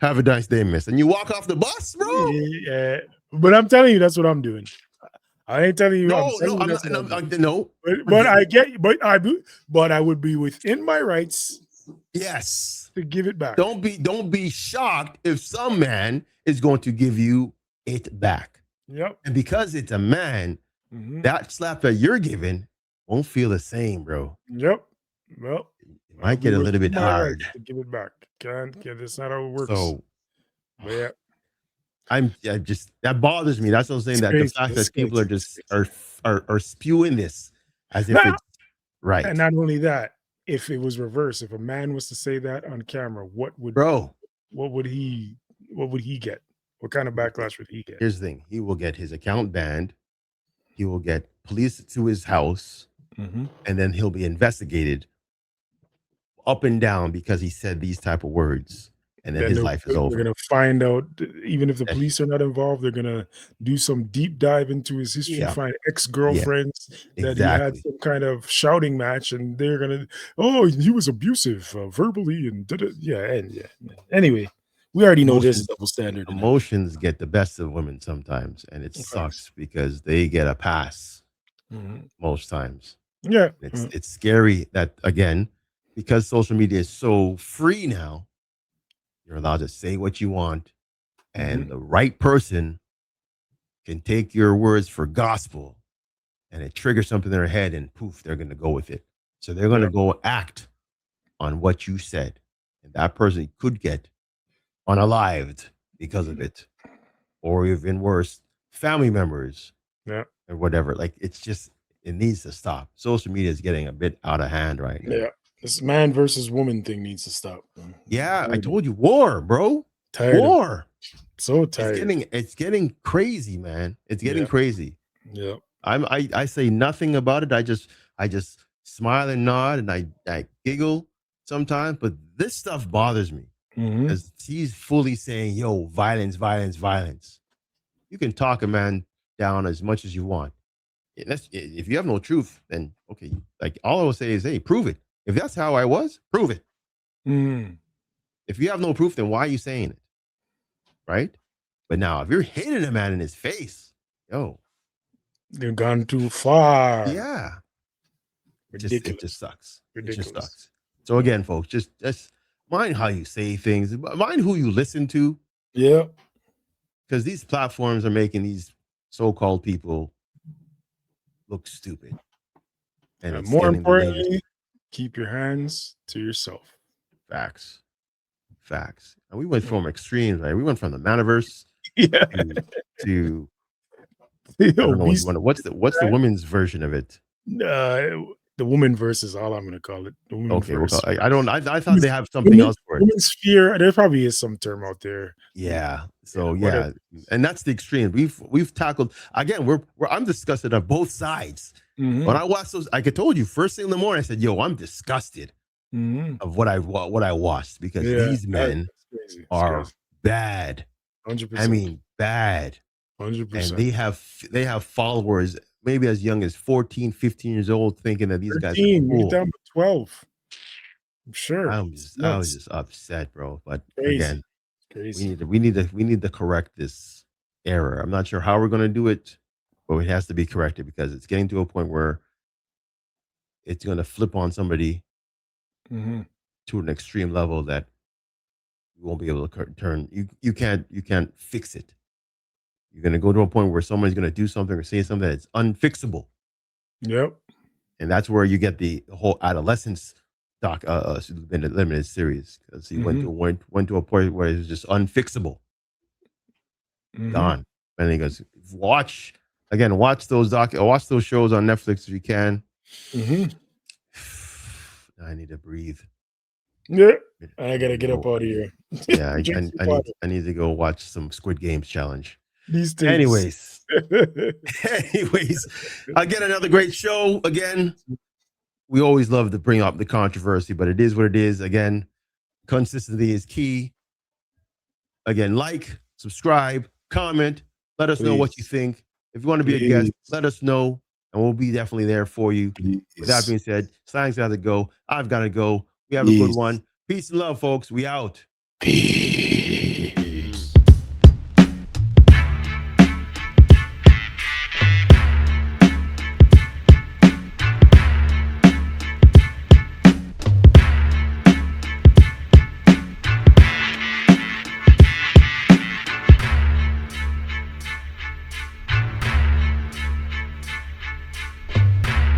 Have a nice day, miss. And you walk off the bus, bro? Yeah. But I'm telling you, that's what I'm doing. I ain't telling you. No. But I get you. But I would be within my rights. Yes. To give it back. Don't be shocked if some man is going to give you it back. Yep. And because it's a man, that slap that you're giving won't feel the same, bro. Yep. Well, it might get a little bit hard to give it back. Can't. That's not how it works. So, but yeah. That bothers me. That's what I'm saying. That the fact that people are just are spewing this as if it's right. And not only that, if it was reversed, if a man was to say that on camera, what would he get? What kind of backlash would he get? Here's the thing: he will get his account banned. He will get police to his house, and then he'll be investigated up and down because he said these type of words. and then his life is They're over. gonna find out, even if the police are not involved, they're gonna do some deep dive into his history, Yeah. find ex-girlfriends that he had Exactly. some kind of shouting match, and they're gonna, oh, he was abusive verbally and yeah. Anyway, we already know there's a Emotions, double standard in it. emotions get the best of women sometimes, and it Facts. sucks because they get a pass Mhm. most times. Yeah. It's scary that, again, because social media is so free now, you're allowed to say what you want, and the right person can take your words for gospel, and it triggers something in their head, and poof, they're going to go with it. So they're going to go act on what you said, and that person could get unalived because of it, or even worse, family members, or whatever. Like, it's just, it needs to stop. Social media is getting a bit out of hand right now. Yeah, this man versus woman thing needs to stop. Yeah, I told you, war, bro. Tired War. So tired. It's getting crazy, man. It's getting crazy. Yeah. I say nothing about it. I just smile and nod, and I giggle sometimes, but this stuff bothers me because he's fully saying, yo, violence, violence, violence. You can talk a man down as much as you want. If you have no truth, then okay. Like, all I will say is, hey, prove it. If that's how I was, prove it. If you have no proof, then why are you saying it? Right? But now, if you're hitting a man in his face, yo, they've gone too far. Yeah. Ridiculous. It just sucks. Ridiculous. It just sucks. So again, folks, just mind how you say things. Mind who you listen to. Yeah. Because these platforms are making these so-called people look stupid. And it's more getting importantly, dangerous. keep your hands to yourself. Facts. And we went from extremes, right? We went from the metaverse to I don't know what's the women's version of it. The woman versus, all I'm going to call it. The woman verse. I thought they have something else for it. Women's sphere. There probably is some term out there. Yeah. So yeah, and that's the extreme. We've tackled, again. I'm disgusted on both sides. When I watched those, like I told you, first thing in the morning, I said, "Yo, I'm disgusted of what I watched because these men are bad. 100%. I mean, bad. 100%. And they have followers maybe as young as 14, 15 years old, thinking that these guys are cool. Down to 12. I'm sure. I was just upset, bro. But crazy. Again, crazy. we need to correct this error. I'm not sure how we're going to do it, but it has to be corrected because it's getting to a point where it's going to flip on somebody to an extreme level that you won't be able to turn. You can't fix it. You're going to go to a point where somebody's going to do something or say something that's unfixable. Yep. And that's where you get the whole adolescence limited series, because he went to a point where it was just unfixable. Gone. And he goes, watch those shows on Netflix if you can. I need to breathe. Yeah. I gotta get up out of here. Yeah, I need to go watch some Squid Games challenge. These things. Anyways, again, another great show. Again, we always love to bring up the controversy, but it is what it is. Again, consistency is key. Again, like, subscribe, comment, let us know what you think. If you want to be a guest, let us know, and we'll be definitely there for you. With that being said, Slang's got to go. I've got to go. We have a good one. Peace and love, folks. We out. Peace.